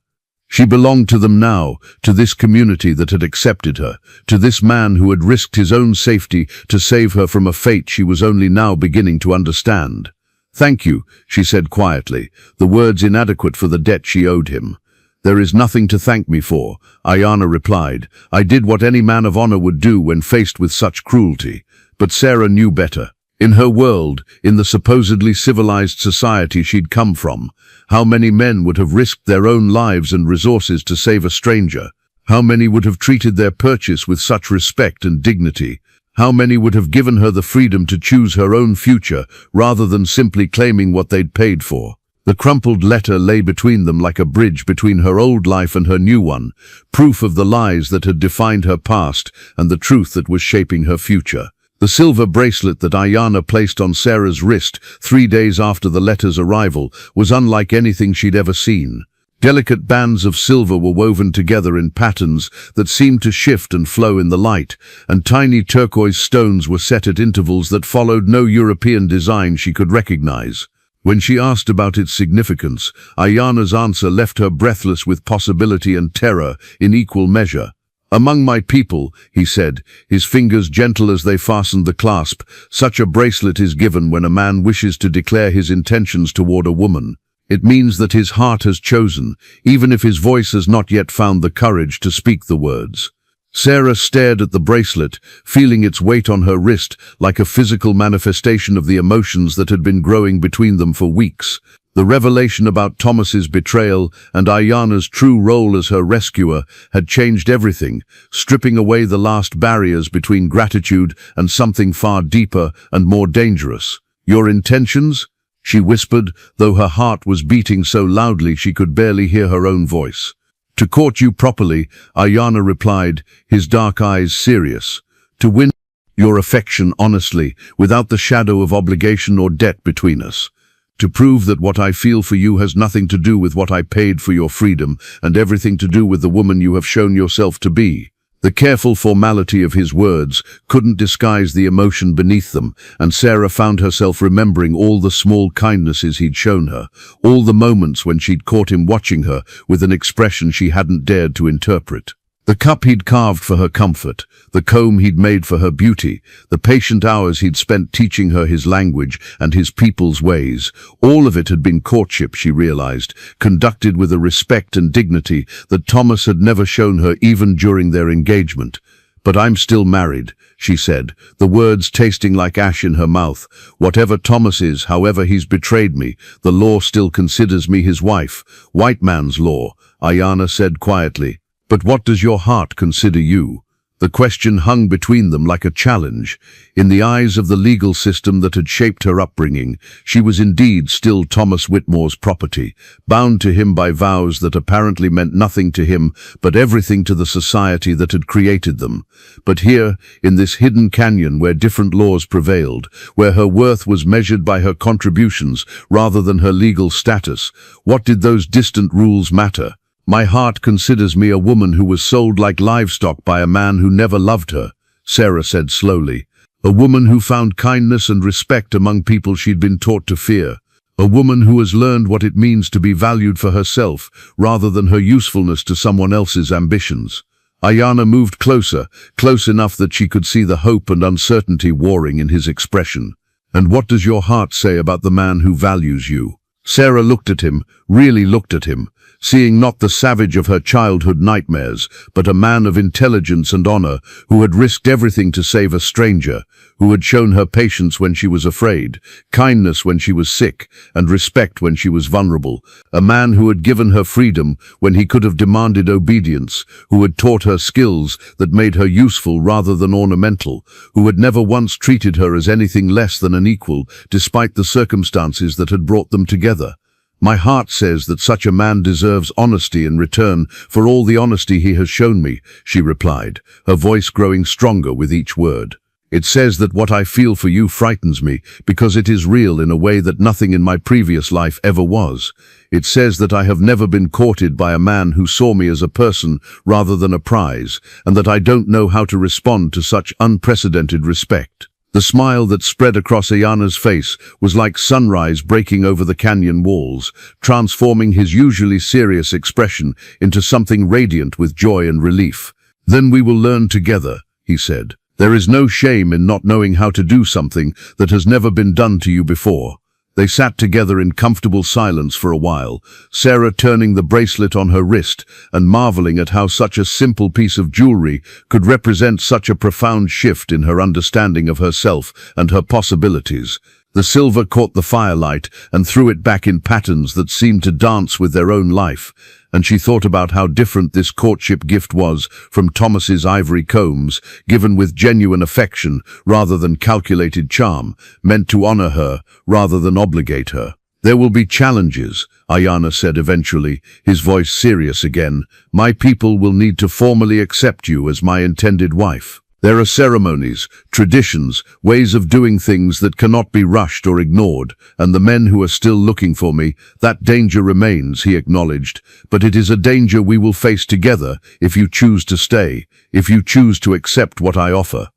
A: She belonged to them now, to this community that had accepted her, to this man who had risked his own safety to save her from a fate she was only now beginning to understand. Thank you, she said quietly, the words inadequate for the debt she owed him. There is nothing to thank me for, Ayanna replied. I did what any man of honor would do when faced with such cruelty. But Sarah knew better. In her world, in the supposedly civilized society she'd come from, how many men would have risked their own lives and resources to save a stranger? How many would have treated their purchase with such respect and dignity? How many would have given her the freedom to choose her own future rather than simply claiming what they'd paid for? The crumpled letter lay between them like a bridge between her old life and her new one, proof of the lies that had defined her past and the truth that was shaping her future. The silver bracelet that Ayanna placed on Sarah's wrist 3 days after the letter's arrival was unlike anything she'd ever seen. Delicate bands of silver were woven together in patterns that seemed to shift and flow in the light, and tiny turquoise stones were set at intervals that followed no European design she could recognize. When she asked about its significance, Ayanna's answer left her breathless with possibility and terror in equal measure. Among my people, he said, his fingers gentle as they fastened the clasp, such a bracelet is given when a man wishes to declare his intentions toward a woman. It means that his heart has chosen, even if his voice has not yet found the courage to speak the words. Sarah stared at the bracelet, feeling its weight on her wrist like a physical manifestation of the emotions that had been growing between them for weeks. The revelation about Thomas's betrayal and Ayanna's true role as her rescuer had changed everything, stripping away the last barriers between gratitude and something far deeper and more dangerous. Your intentions? She whispered, though her heart was beating so loudly she could barely hear her own voice. To court you properly, Ayanna replied, his dark eyes serious. To win your affection honestly, without the shadow of obligation or debt between us. To prove that what I feel for you has nothing to do with what I paid for your freedom and everything to do with the woman you have shown yourself to be. The careful formality of his words couldn't disguise the emotion beneath them, and Sarah found herself remembering all the small kindnesses he'd shown her, all the moments when she'd caught him watching her with an expression she hadn't dared to interpret. The cup he'd carved for her comfort, the comb he'd made for her beauty, the patient hours he'd spent teaching her his language and his people's ways, all of it had been courtship, she realized, conducted with a respect and dignity that Thomas had never shown her even during their engagement. But I'm still married, she said, the words tasting like ash in her mouth. Whatever Thomas is, however he's betrayed me, the law still considers me his wife. White man's law, Ayanna said quietly. But what does your heart consider you? The question hung between them like a challenge. In the eyes of the legal system that had shaped her upbringing, she was indeed still Thomas Whitmore's property, bound to him by vows that apparently meant nothing to him, but everything to the society that had created them. But here, in this hidden canyon where different laws prevailed, where her worth was measured by her contributions rather than her legal status, what did those distant rules matter? My heart considers me a woman who was sold like livestock by a man who never loved her, Sarah said slowly. A woman who found kindness and respect among people she'd been taught to fear. A woman who has learned what it means to be valued for herself rather than her usefulness to someone else's ambitions. Ayanna moved closer, close enough that she could see the hope and uncertainty warring in his expression. And what does your heart say about the man who values you? Sarah looked at him, really looked at him. seeing not the savage of her childhood nightmares, but a man of intelligence and honor who had risked everything to save a stranger, who had shown her patience when she was afraid, kindness when she was sick, and respect when she was vulnerable, a man who had given her freedom when he could have demanded obedience, who had taught her skills that made her useful rather than ornamental, who had never once treated her as anything less than an equal, despite the circumstances that had brought them together. My heart says that such a man deserves honesty in return for all the honesty he has shown me, she replied, her voice growing stronger with each word. It says that what I feel for you frightens me because it is real in a way that nothing in my previous life ever was. It says that I have never been courted by a man who saw me as a person rather than a prize, and that I don't know how to respond to such unprecedented respect. The smile that spread across Ayana's face was like sunrise breaking over the canyon walls, transforming his usually serious expression into something radiant with joy and relief. "Then we will learn together," he said. "There is no shame in not knowing how to do something that has never been done to you before." They sat together in comfortable silence for a while, Sarah turning the bracelet on her wrist and marveling at how such a simple piece of jewelry could represent such a profound shift in her understanding of herself and her possibilities. The silver caught the firelight and threw it back in patterns that seemed to dance with their own life, and she thought about how different this courtship gift was from Thomas's ivory combs, given with genuine affection rather than calculated charm, meant to honor her rather than obligate her. "There will be challenges," Ayana said eventually, his voice serious again. "My people will need to formally accept you as my intended wife. There are ceremonies, traditions, ways of doing things that cannot be rushed or ignored, and the men who are still looking for me, that danger remains," he acknowledged. "But it is a danger we will face together if you choose to stay, if you choose to accept what I offer."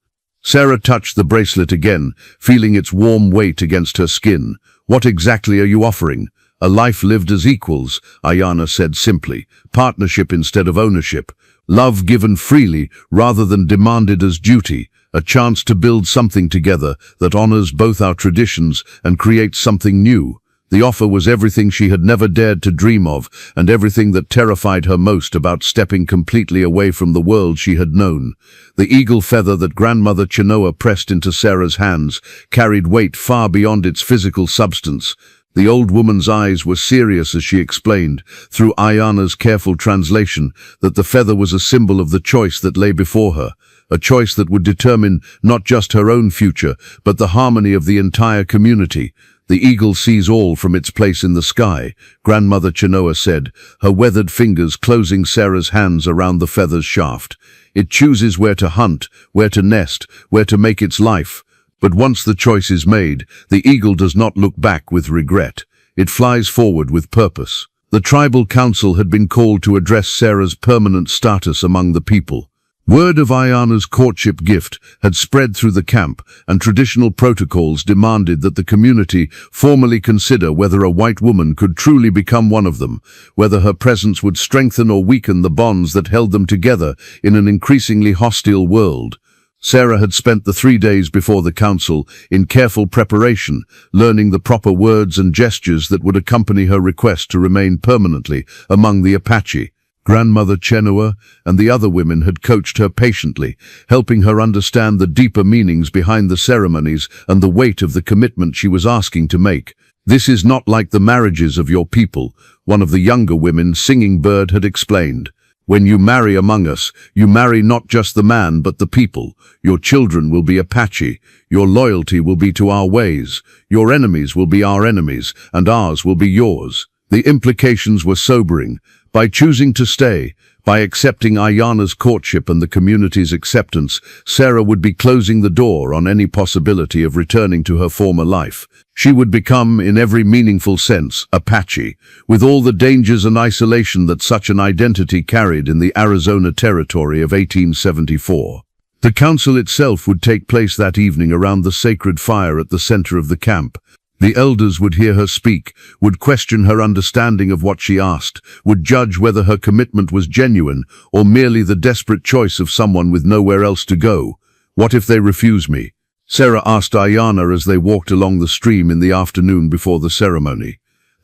A: Sarah touched the bracelet again, feeling its warm weight against her skin. "What exactly are you offering?" "A life lived as equals," Ayana said simply. "Partnership instead of ownership. Love given freely rather than demanded as duty. A chance to build something together that honors both our traditions and creates something new." The offer was everything she had never dared to dream of, and everything that terrified her most about stepping completely away from the world she had known. The eagle feather that Grandmother Chenoa pressed into Sarah's hands carried weight far beyond its physical substance. The old woman's eyes were serious as she explained, through Ayana's careful translation, that the feather was a symbol of the choice that lay before her, a choice that would determine not just her own future, but the harmony of the entire community. "The eagle sees all from its place in the sky," Grandmother Chenoa said, her weathered fingers closing Sarah's hands around the feather's shaft. "It chooses where to hunt, where to nest, where to make its life. But once the choice is made, the eagle does not look back with regret. It flies forward with purpose." The tribal council had been called to address Sarah's permanent status among the people. Word of Ayana's courtship gift had spread through the camp, and traditional protocols demanded that the community formally consider whether a white woman could truly become one of them, whether her presence would strengthen or weaken the bonds that held them together in an increasingly hostile world. Sarah had spent the 3 days before the council in careful preparation, learning the proper words and gestures that would accompany her request to remain permanently among the Apache. Grandmother Chenoa and the other women had coached her patiently, helping her understand the deeper meanings behind the ceremonies and the weight of the commitment she was asking to make. "This is not like the marriages of your people," one of the younger women, Singing Bird, had explained. "When you marry among us, you marry not just the man but the people. Your children will be Apache. Your loyalty will be to our ways. Your enemies will be our enemies, and ours will be yours." The implications were sobering. By choosing to stay, by accepting Ayana's courtship and the community's acceptance, Sarah would be closing the door on any possibility of returning to her former life. She would become, in every meaningful sense, Apache, with all the dangers and isolation that such an identity carried in the Arizona territory of 1874. The council itself would take place that evening around the sacred fire at the center of the camp. The elders would hear her speak, would question her understanding of what she asked, would judge whether her commitment was genuine or merely the desperate choice of someone with nowhere else to go. "What if they refuse me?" Sarah asked Ayana as they walked along the stream in the afternoon before the ceremony.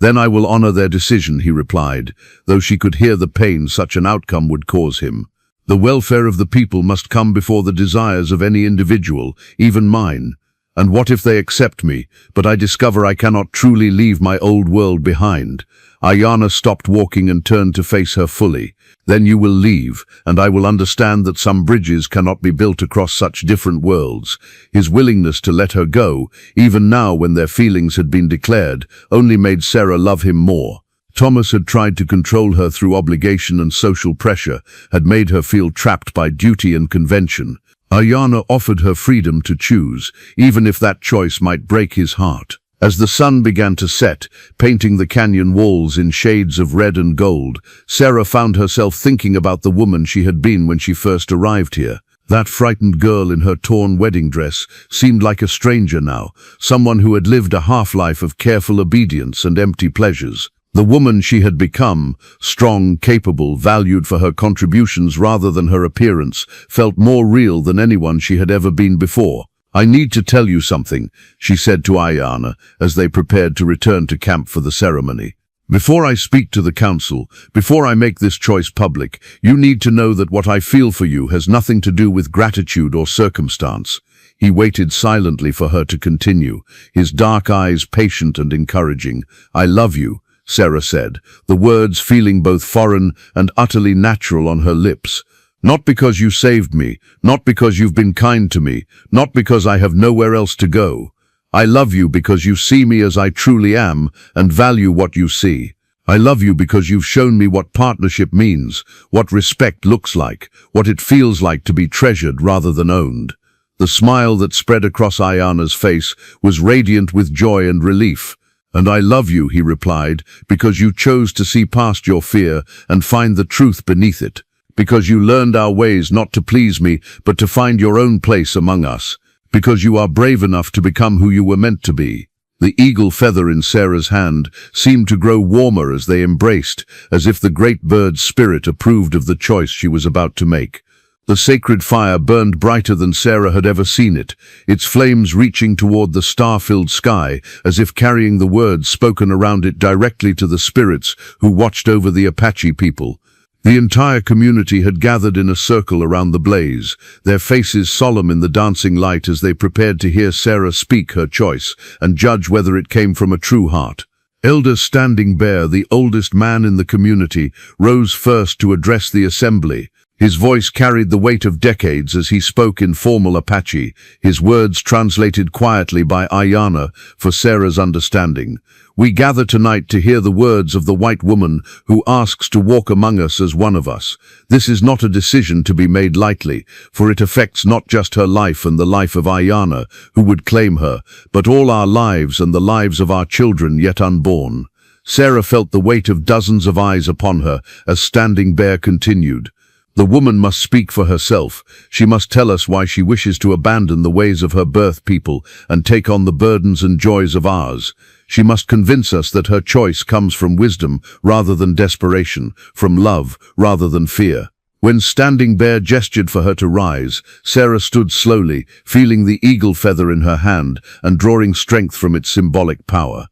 A: Then I will honor their decision, he replied, though she could hear the pain such an outcome would cause him. The welfare of the people must come before the desires of any individual, even mine. And what if they accept me, but I discover I cannot truly leave my old world behind? Ayana stopped walking and turned to face her fully. Then you will leave, and I will understand that some bridges cannot be built across such different worlds. His willingness to let her go, even now when their feelings had been declared, only made Sarah love him more. Thomas had tried to control her through obligation and social pressure, had made her feel trapped by duty and convention. Ayana offered her freedom to choose, even if that choice might break his heart. As the sun began to set, painting the canyon walls in shades of red and gold, Sarah found herself thinking about the woman she had been when she first arrived here. That frightened girl in her torn wedding dress seemed like a stranger now, someone who had lived a half-life of careful obedience and empty pleasures. The woman she had become, strong, capable, valued for her contributions rather than her appearance, felt more real than anyone she had ever been before. I need to tell you something, she said to Ayana as they prepared to return to camp for the ceremony. Before I speak to the council, before I make this choice public, you need to know that what I feel for you has nothing to do with gratitude or circumstance. He waited silently for her to continue, his dark eyes patient and encouraging. I love you, Sarah said, the words feeling both foreign and utterly natural on her lips. Not because you saved me, not because you've been kind to me, not because I have nowhere else to go. I love you because you see me as I truly am and value what you see. I love you because you've shown me what partnership means, what respect looks like, what it feels like to be treasured rather than owned. The smile that spread across Ayana's face was radiant with joy and relief. And I love you, he replied, because you chose to see past your fear and find the truth beneath it. Because you learned our ways not to please me, but to find your own place among us. Because you are brave enough to become who you were meant to be. The eagle feather in Sarah's hand seemed to grow warmer as they embraced, as if the great bird's spirit approved of the choice she was about to make. The sacred fire burned brighter than Sarah had ever seen it, its flames reaching toward the star-filled sky, as if carrying the words spoken around it directly to the spirits who watched over the Apache people. The entire community had gathered in a circle around the blaze, their faces solemn in the dancing light as they prepared to hear Sarah speak her choice and judge whether it came from a true heart. Elder Standing Bear, the oldest man in the community, rose first to address the assembly. His voice carried the weight of decades as he spoke in formal Apache, his words translated quietly by Ayana for Sarah's understanding. We gather tonight to hear the words of the white woman who asks to walk among us as one of us. This is not a decision to be made lightly, for it affects not just her life and the life of Ayana, who would claim her, but all our lives and the lives of our children yet unborn. Sarah felt the weight of dozens of eyes upon her as Standing Bear continued. The woman must speak for herself. She must tell us why she wishes to abandon the ways of her birth people and take on the burdens and joys of ours. She must convince us that her choice comes from wisdom rather than desperation, from love rather than fear. When Standing Bear gestured for her to rise, Sarah stood slowly, feeling the eagle feather in her hand and drawing strength from its symbolic power.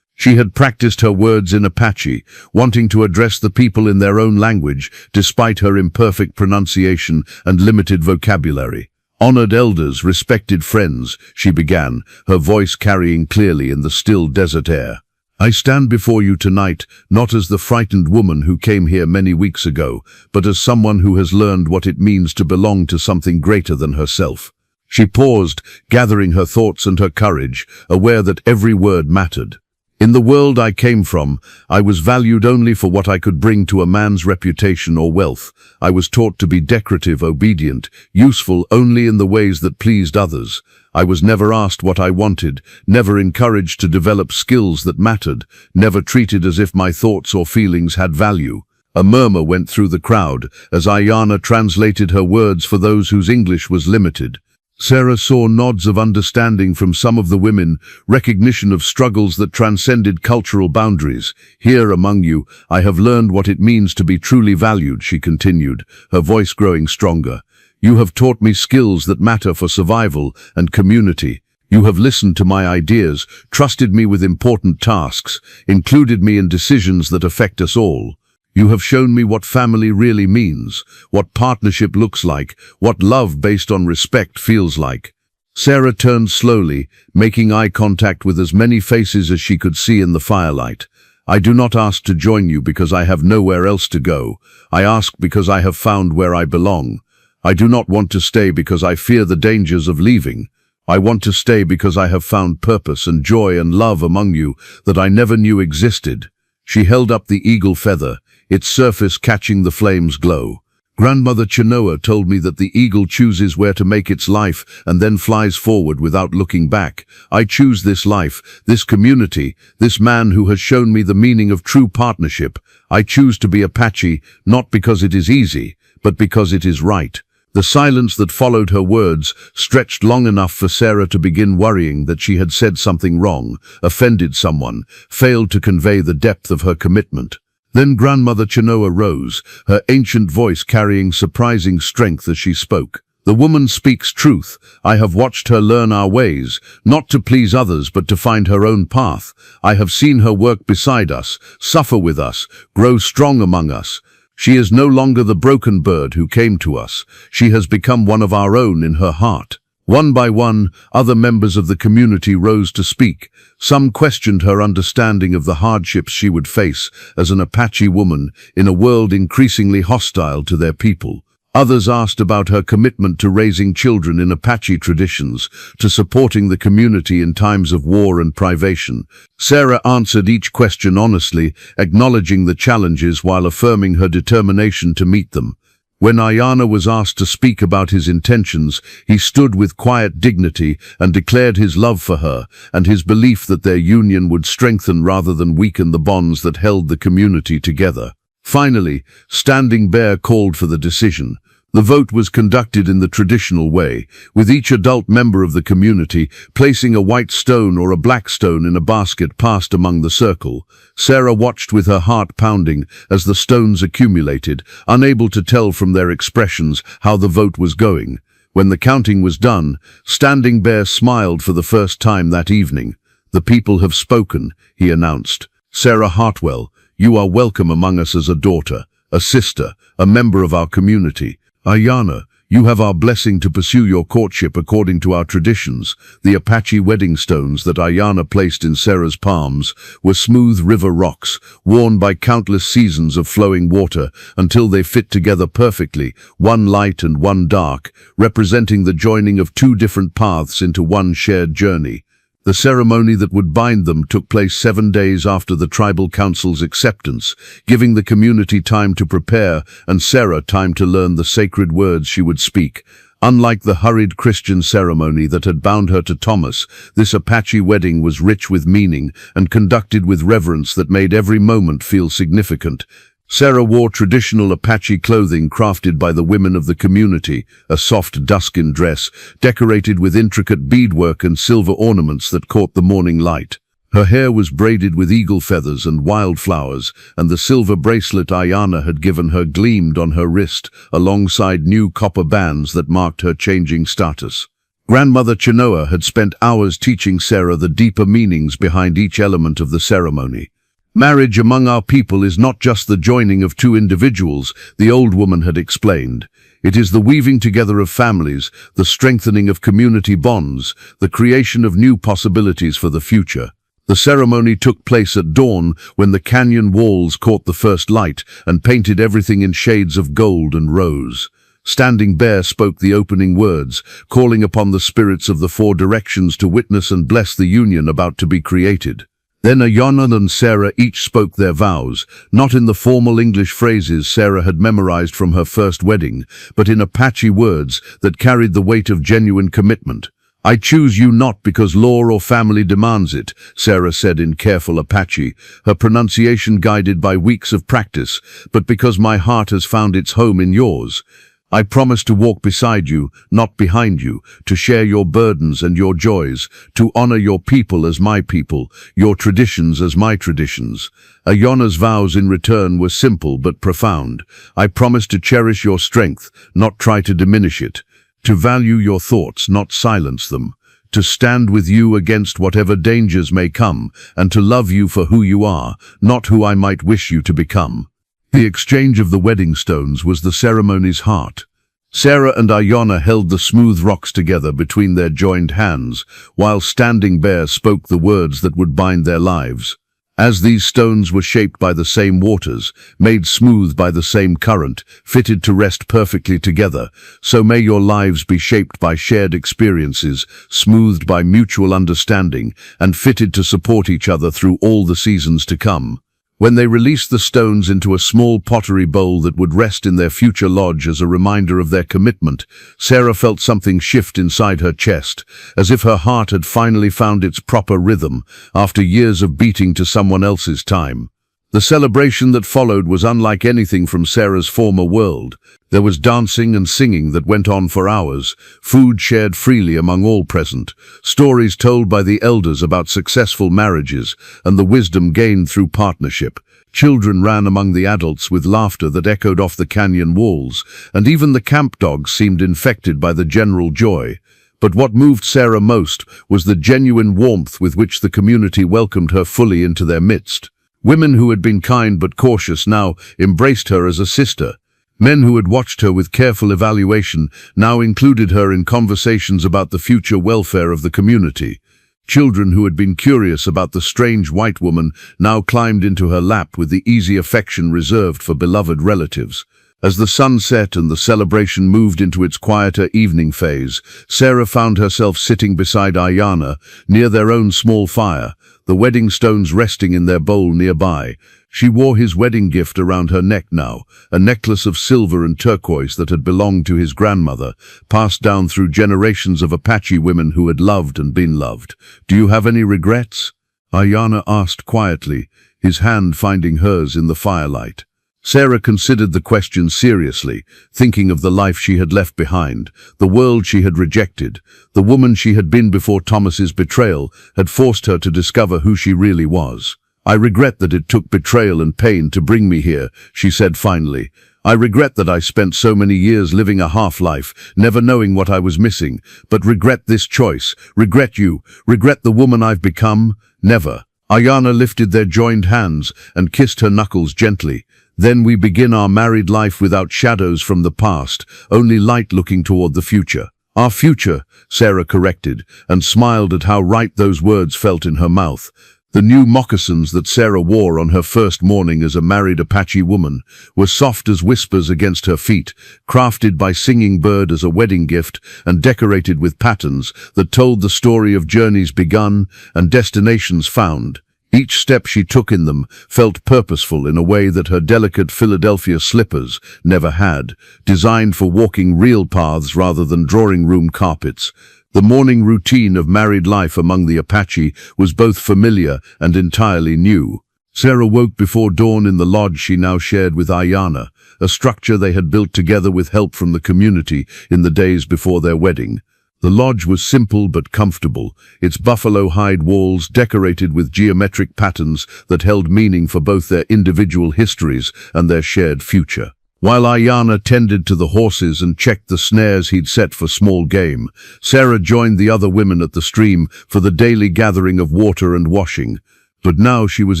A: She had practiced her words in Apache, wanting to address the people in their own language, despite her imperfect pronunciation and limited vocabulary. Honored elders, respected friends, she began, her voice carrying clearly in the still desert air. I stand before you tonight, not as the frightened woman who came here many weeks ago, but as someone who has learned what it means to belong to something greater than herself. She paused, gathering her thoughts and her courage, aware that every word mattered. In the world I came from, I was valued only for what I could bring to a man's reputation or wealth. I was taught to be decorative, obedient, useful only in the ways that pleased others. I was never asked what I wanted, never encouraged to develop skills that mattered, never treated as if my thoughts or feelings had value. A murmur went through the crowd as Ayana translated her words for those whose English was limited. Sarah saw nods of understanding from some of the women, recognition of struggles that transcended cultural boundaries. Here among you, I have learned what it means to be truly valued, she continued, her voice growing stronger. You have taught me skills that matter for survival and community. You have listened to my ideas, trusted me with important tasks, included me in decisions that affect us all. You have shown me what family really means, what partnership looks like, what love based on respect feels like. Sarah turned slowly, making eye contact with as many faces as she could see in the firelight. I do not ask to join you because I have nowhere else to go. I ask because I have found where I belong. I do not want to stay because I fear the dangers of leaving. I want to stay because I have found purpose and joy and love among you that I never knew existed. She held up the eagle feather, its surface catching the flame's glow. Grandmother Chenoa told me that the eagle chooses where to make its life and then flies forward without looking back. I choose this life, this community, this man who has shown me the meaning of true partnership. I choose to be Apache, not because it is easy, but because it is right. The silence that followed her words stretched long enough for Sarah to begin worrying that she had said something wrong, offended someone, failed to convey the depth of her commitment. Then Grandmother Chenoa rose, her ancient voice carrying surprising strength as she spoke. The woman speaks truth. I have watched her learn our ways, not to please others but to find her own path. I have seen her work beside us, suffer with us, grow strong among us. She is no longer the broken bird who came to us. She has become one of our own in her heart. One by one, other members of the community rose to speak. Some questioned her understanding of the hardships she would face as an Apache woman in a world increasingly hostile to their people. Others asked about her commitment to raising children in Apache traditions, to supporting the community in times of war and privation. Sarah answered each question honestly, acknowledging the challenges while affirming her determination to meet them. When Ayana was asked to speak about his intentions, he stood with quiet dignity and declared his love for her and his belief that their union would strengthen rather than weaken the bonds that held the community together. Finally, Standing Bear called for the decision. The vote was conducted in the traditional way, with each adult member of the community placing a white stone or a black stone in a basket passed among the circle. Sarah watched with her heart pounding as the stones accumulated, unable to tell from their expressions how the vote was going. When the counting was done, Standing Bear smiled for the first time that evening. "The people have spoken," he announced. "Sarah Hartwell, you are welcome among us as a daughter, a sister, a member of our community. Ayana, you have our blessing to pursue your courtship according to our traditions." The Apache wedding stones that Ayana placed in Sarah's palms were smooth river rocks, worn by countless seasons of flowing water until they fit together perfectly, one light and one dark, representing the joining of two different paths into one shared journey. The ceremony that would bind them took place 7 days after the tribal council's acceptance, giving the community time to prepare and Sarah time to learn the sacred words she would speak. Unlike the hurried Christian ceremony that had bound her to Thomas, this Apache wedding was rich with meaning and conducted with reverence that made every moment feel significant. Sarah wore traditional Apache clothing crafted by the women of the community, a soft duskin dress, decorated with intricate beadwork and silver ornaments that caught the morning light. Her hair was braided with eagle feathers and wildflowers, and the silver bracelet Ayana had given her gleamed on her wrist, alongside new copper bands that marked her changing status. Grandmother Chenoa had spent hours teaching Sarah the deeper meanings behind each element of the ceremony. "Marriage among our people is not just the joining of two individuals," the old woman had explained. "It is the weaving together of families, the strengthening of community bonds, the creation of new possibilities for the future." The ceremony took place at dawn when the canyon walls caught the first light and painted everything in shades of gold and rose. Standing Bear spoke the opening words, calling upon the spirits of the four directions to witness and bless the union about to be created. Then Ayana and Sarah each spoke their vows, not in the formal English phrases Sarah had memorized from her first wedding, but in Apache words that carried the weight of genuine commitment. "I choose you not because law or family demands it," Sarah said in careful Apache, her pronunciation guided by weeks of practice, "but because my heart has found its home in yours. I promise to walk beside you, not behind you, to share your burdens and your joys, to honor your people as my people, your traditions as my traditions." Ayana's vows in return were simple but profound. "I promise to cherish your strength, not try to diminish it, to value your thoughts, not silence them, to stand with you against whatever dangers may come, and to love you for who you are, not who I might wish you to become." The exchange of the wedding stones was the ceremony's heart. Sarah and Ayanna held the smooth rocks together between their joined hands, while Standing Bear spoke the words that would bind their lives. As these stones were shaped by the same waters, made smooth by the same current, fitted to rest perfectly together, so may your lives be shaped by shared experiences, smoothed by mutual understanding, and fitted to support each other through all the seasons to come. When they released the stones into a small pottery bowl that would rest in their future lodge as a reminder of their commitment, Sarah felt something shift inside her chest, as if her heart had finally found its proper rhythm after years of beating to someone else's time. The celebration that followed was unlike anything from Sarah's former world. There was dancing and singing that went on for hours, food shared freely among all present, stories told by the elders about successful marriages and the wisdom gained through partnership. Children ran among the adults with laughter that echoed off the canyon walls, and even the camp dogs seemed infected by the general joy. But what moved Sarah most was the genuine warmth with which the community welcomed her fully into their midst. Women who had been kind but cautious now embraced her as a sister. Men who had watched her with careful evaluation now included her in conversations about the future welfare of the community. Children who had been curious about the strange white woman now climbed into her lap with the easy affection reserved for beloved relatives. As the sun set and the celebration moved into its quieter evening phase, Sarah found herself sitting beside Ayanna, near their own small fire, the wedding stones resting in their bowl nearby. She wore his wedding gift around her neck now, a necklace of silver and turquoise that had belonged to his grandmother, passed down through generations of Apache women who had loved and been loved. "Do you have any regrets?" Ayanna asked quietly, his hand finding hers in the firelight. Sarah considered the question seriously, thinking of the life she had left behind, the world she had rejected. The woman she had been before Thomas's betrayal had forced her to discover who she really was. "I regret that it took betrayal and pain to bring me here," she said finally. "I regret that I spent so many years living a half-life, never knowing what I was missing, but regret this choice, regret you, regret the woman I've become, never." Ayanna lifted their joined hands and kissed her knuckles gently. "Then we begin our married life without shadows from the past, only light looking toward the future." "Our future," Sarah corrected, and smiled at how right those words felt in her mouth. The new moccasins that Sarah wore on her first morning as a married Apache woman were soft as whispers against her feet, crafted by Singing Bird as a wedding gift and decorated with patterns that told the story of journeys begun and destinations found. Each step she took in them felt purposeful in a way that her delicate Philadelphia slippers never had, designed for walking real paths rather than drawing room carpets. The morning routine of married life among the Apache was both familiar and entirely new. Sarah woke before dawn in the lodge she now shared with Ayanna, a structure they had built together with help from the community in the days before their wedding. The lodge was simple but comfortable, its buffalo hide walls decorated with geometric patterns that held meaning for both their individual histories and their shared future. While Ayanna tended to the horses and checked the snares he'd set for small game, Sarah joined the other women at the stream for the daily gathering of water and washing. But now she was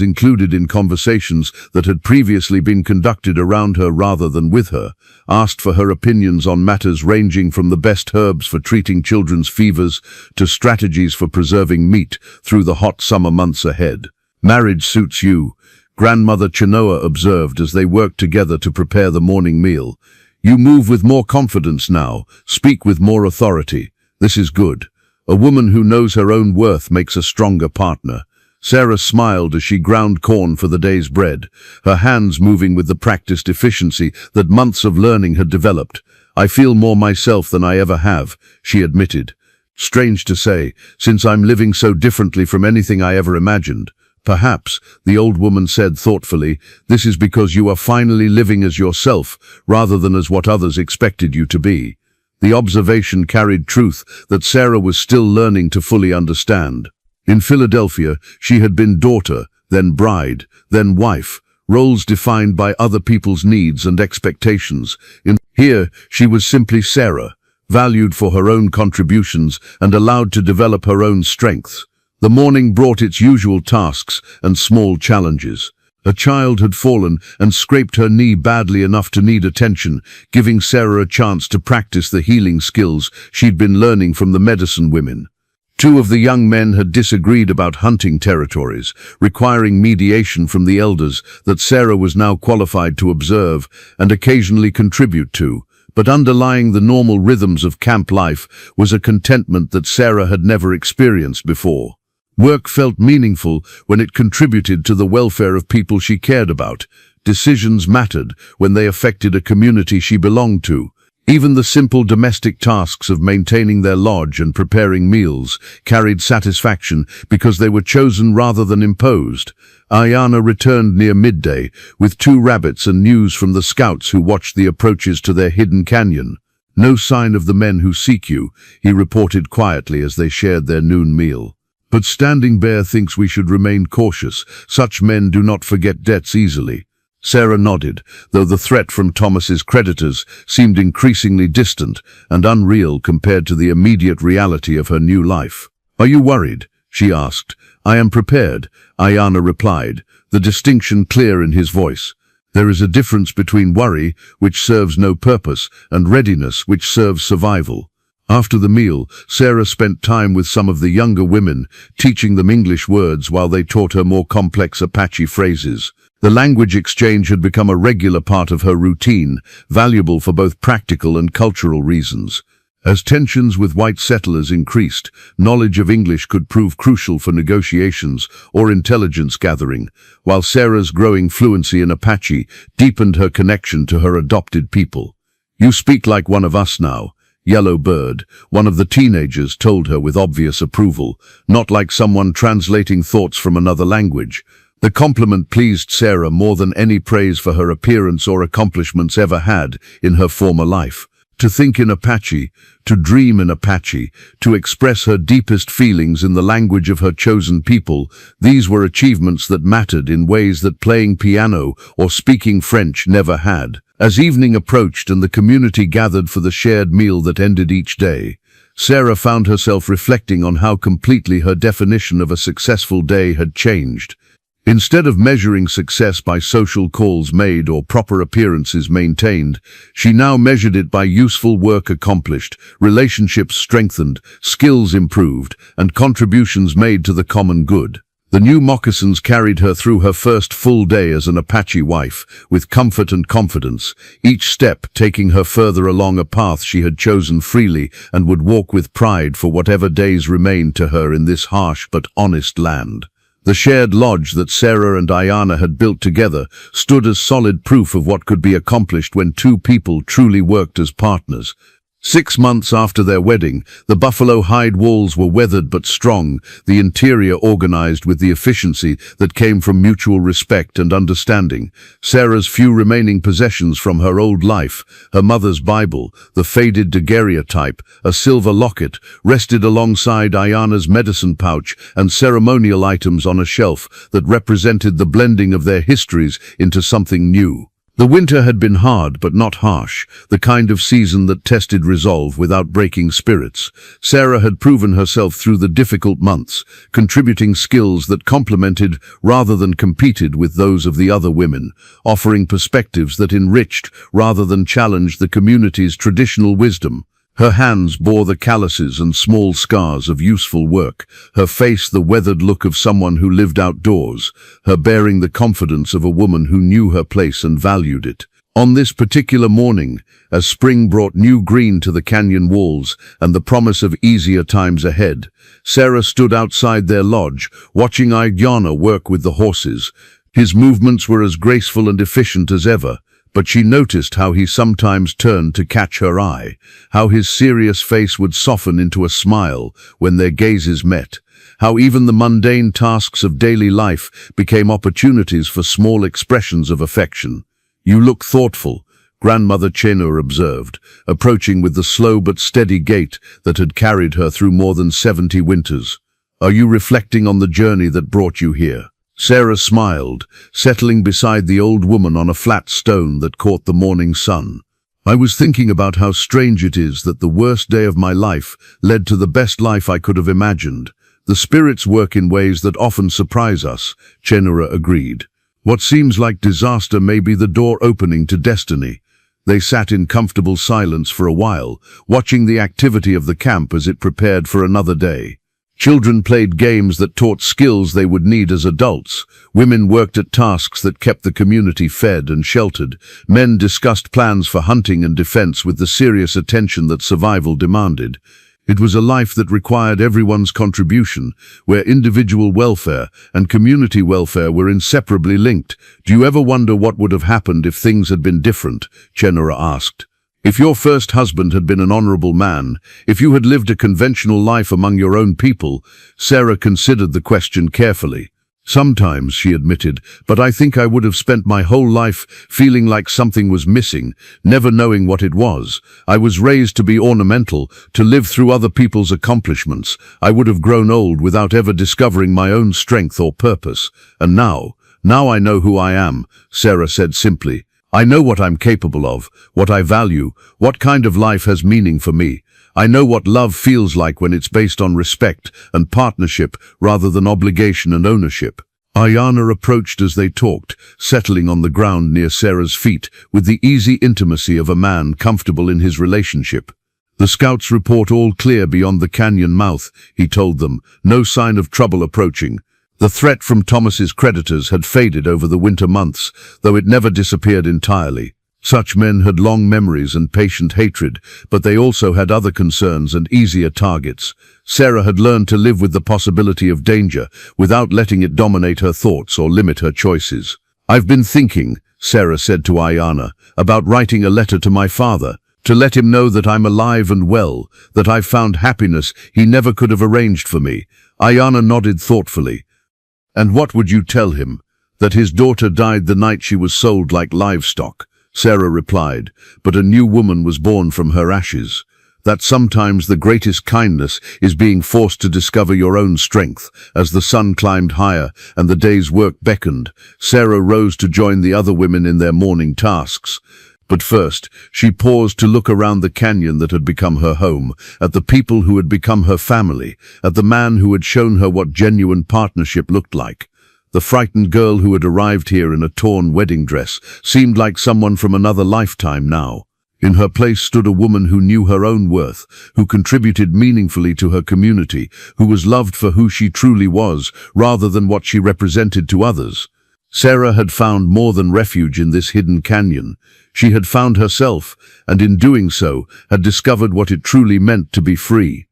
A: included in conversations that had previously been conducted around her rather than with her, asked for her opinions on matters ranging from the best herbs for treating children's fevers to strategies for preserving meat through the hot summer months ahead. "Marriage suits you," Grandmother Chenoa observed as they worked together to prepare the morning meal. "You move with more confidence now, speak with more authority. This is good. A woman who knows her own worth makes a stronger partner." Sarah smiled as she ground corn for the day's bread, her hands moving with the practiced efficiency that months of learning had developed. "I feel more myself than I ever have," she admitted. "Strange to say, since I'm living so differently from anything I ever imagined." "Perhaps," the old woman said thoughtfully, "this is because you are finally living as yourself, rather than as what others expected you to be." The observation carried truth that Sarah was still learning to fully understand. In Philadelphia, she had been daughter, then bride, then wife, roles defined by other people's needs and expectations. Here, she was simply Sarah, valued for her own contributions and allowed to develop her own strengths. The morning brought its usual tasks and small challenges. A child had fallen and scraped her knee badly enough to need attention, giving Sarah a chance to practice the healing skills she'd been learning from the medicine women. Two of the young men had disagreed about hunting territories, requiring mediation from the elders that Sarah was now qualified to observe and occasionally contribute to. But underlying the normal rhythms of camp life was a contentment that Sarah had never experienced before. Work felt meaningful when it contributed to the welfare of people she cared about. Decisions mattered when they affected a community she belonged to. Even the simple domestic tasks of maintaining their lodge and preparing meals carried satisfaction because they were chosen rather than imposed. Ayana returned near midday with 2 rabbits and news from the scouts who watched the approaches to their hidden canyon. "No sign of the men who seek you," he reported quietly as they shared their noon meal. "But Standing Bear thinks we should remain cautious. Such men do not forget debts easily." Sarah nodded, though the threat from Thomas's creditors seemed increasingly distant and unreal compared to the immediate reality of her new life. "Are you worried?" she asked. "I am prepared," Ayana replied, the distinction clear in his voice. "There is a difference between worry, which serves no purpose, and readiness, which serves survival." After the meal, Sarah spent time with some of the younger women, teaching them English words while they taught her more complex Apache phrases. The language exchange had become a regular part of her routine, valuable for both practical and cultural reasons. As tensions with white settlers increased, knowledge of English could prove crucial for negotiations or intelligence gathering, while Sarah's growing fluency in Apache deepened her connection to her adopted people. "You speak like one of us now," Yellow Bird, one of the teenagers, told her with obvious approval, not like someone translating thoughts from another language. The compliment pleased Sarah more than any praise for her appearance or accomplishments ever had in her former life. To think in Apache, to dream in Apache, to express her deepest feelings in the language of her chosen people, these were achievements that mattered in ways that playing piano or speaking French never had. As evening approached and the community gathered for the shared meal that ended each day, Sarah found herself reflecting on how completely her definition of a successful day had changed. Instead of measuring success by social calls made or proper appearances maintained, she now measured it by useful work accomplished, relationships strengthened, skills improved, and contributions made to the common good. The new moccasins carried her through her first full day as an Apache wife, with comfort and confidence, each step taking her further along a path she had chosen freely and would walk with pride for whatever days remained to her in this harsh but honest land. The shared lodge that Sarah and Ayana had built together stood as solid proof of what could be accomplished when two people truly worked as partners. 6 months after their wedding, the buffalo hide walls were weathered but strong, the interior organized with the efficiency that came from mutual respect and understanding. Sarah's few remaining possessions from her old life, her mother's Bible, the faded daguerreotype, a silver locket, rested alongside Ayana's medicine pouch and ceremonial items on a shelf that represented the blending of their histories into something new. The winter had been hard but not harsh, the kind of season that tested resolve without breaking spirits. Sarah had proven herself through the difficult months, contributing skills that complemented rather than competed with those of the other women, offering perspectives that enriched rather than challenged the community's traditional wisdom. Her hands bore the calluses and small scars of useful work, her face the weathered look of someone who lived outdoors, her bearing the confidence of a woman who knew her place and valued it. On this particular morning, as spring brought new green to the canyon walls and the promise of easier times ahead, Sarah stood outside their lodge, watching Ayana work with the horses. His movements were as graceful and efficient as ever, but she noticed how he sometimes turned to catch her eye, how his serious face would soften into a smile when their gazes met, how even the mundane tasks of daily life became opportunities for small expressions of affection. "You look thoughtful," Grandmother Chenur observed, approaching with the slow but steady gait that had carried her through more than 70 winters. "Are you reflecting on the journey that brought you here?" Sarah smiled, settling beside the old woman on a flat stone that caught the morning sun. I was thinking about how strange it is that the worst day of my life led to the best life I could have imagined. The spirits work in ways that often surprise us, Chenera agreed. What seems like disaster may be the door opening to destiny. They sat in comfortable silence for a while, watching the activity of the camp as it prepared for another day. Children played games that taught skills they would need as adults. Women worked at tasks that kept the community fed and sheltered. Men discussed plans for hunting and defense with the serious attention that survival demanded. It was a life that required everyone's contribution, where individual welfare and community welfare were inseparably linked. Do you ever wonder what would have happened if things had been different? Chenera asked. If your first husband had been an honorable man, if you had lived a conventional life among your own people, Sarah considered the question carefully. Sometimes, she admitted, but I think I would have spent my whole life feeling like something was missing, never knowing what it was. I was raised to be ornamental, to live through other people's accomplishments. I would have grown old without ever discovering my own strength or purpose. And now I know who I am, Sarah said simply. I know what I'm capable of, what I value, what kind of life has meaning for me. I know what love feels like when it's based on respect and partnership rather than obligation and ownership. Ayana approached as they talked, settling on the ground near Sarah's feet with the easy intimacy of a man comfortable in his relationship. The scouts report all clear beyond the canyon mouth, he told them, no sign of trouble approaching. The threat from Thomas's creditors had faded over the winter months, though it never disappeared entirely. Such men had long memories and patient hatred, but they also had other concerns and easier targets. Sarah had learned to live with the possibility of danger, without letting it dominate her thoughts or limit her choices. I've been thinking, Sarah said to Ayana, about writing a letter to my father, to let him know that I'm alive and well, that I've found happiness he never could have arranged for me. Ayana nodded thoughtfully. And what would you tell him? That his daughter died the night she was sold like livestock, Sarah replied, but a new woman was born from her ashes. That sometimes the greatest kindness is being forced to discover your own strength. As the sun climbed higher and the day's work beckoned, Sarah rose to join the other women in their morning tasks. But first, she paused to look around the canyon that had become her home, at the people who had become her family, at the man who had shown her what genuine partnership looked like. The frightened girl who had arrived here in a torn wedding dress seemed like someone from another lifetime now. In her place stood a woman who knew her own worth, who contributed meaningfully to her community, who was loved for who she truly was, rather than what she represented to others. Sarah had found more than refuge in this hidden canyon. She had found herself, and in doing so, had discovered what it truly meant to be free.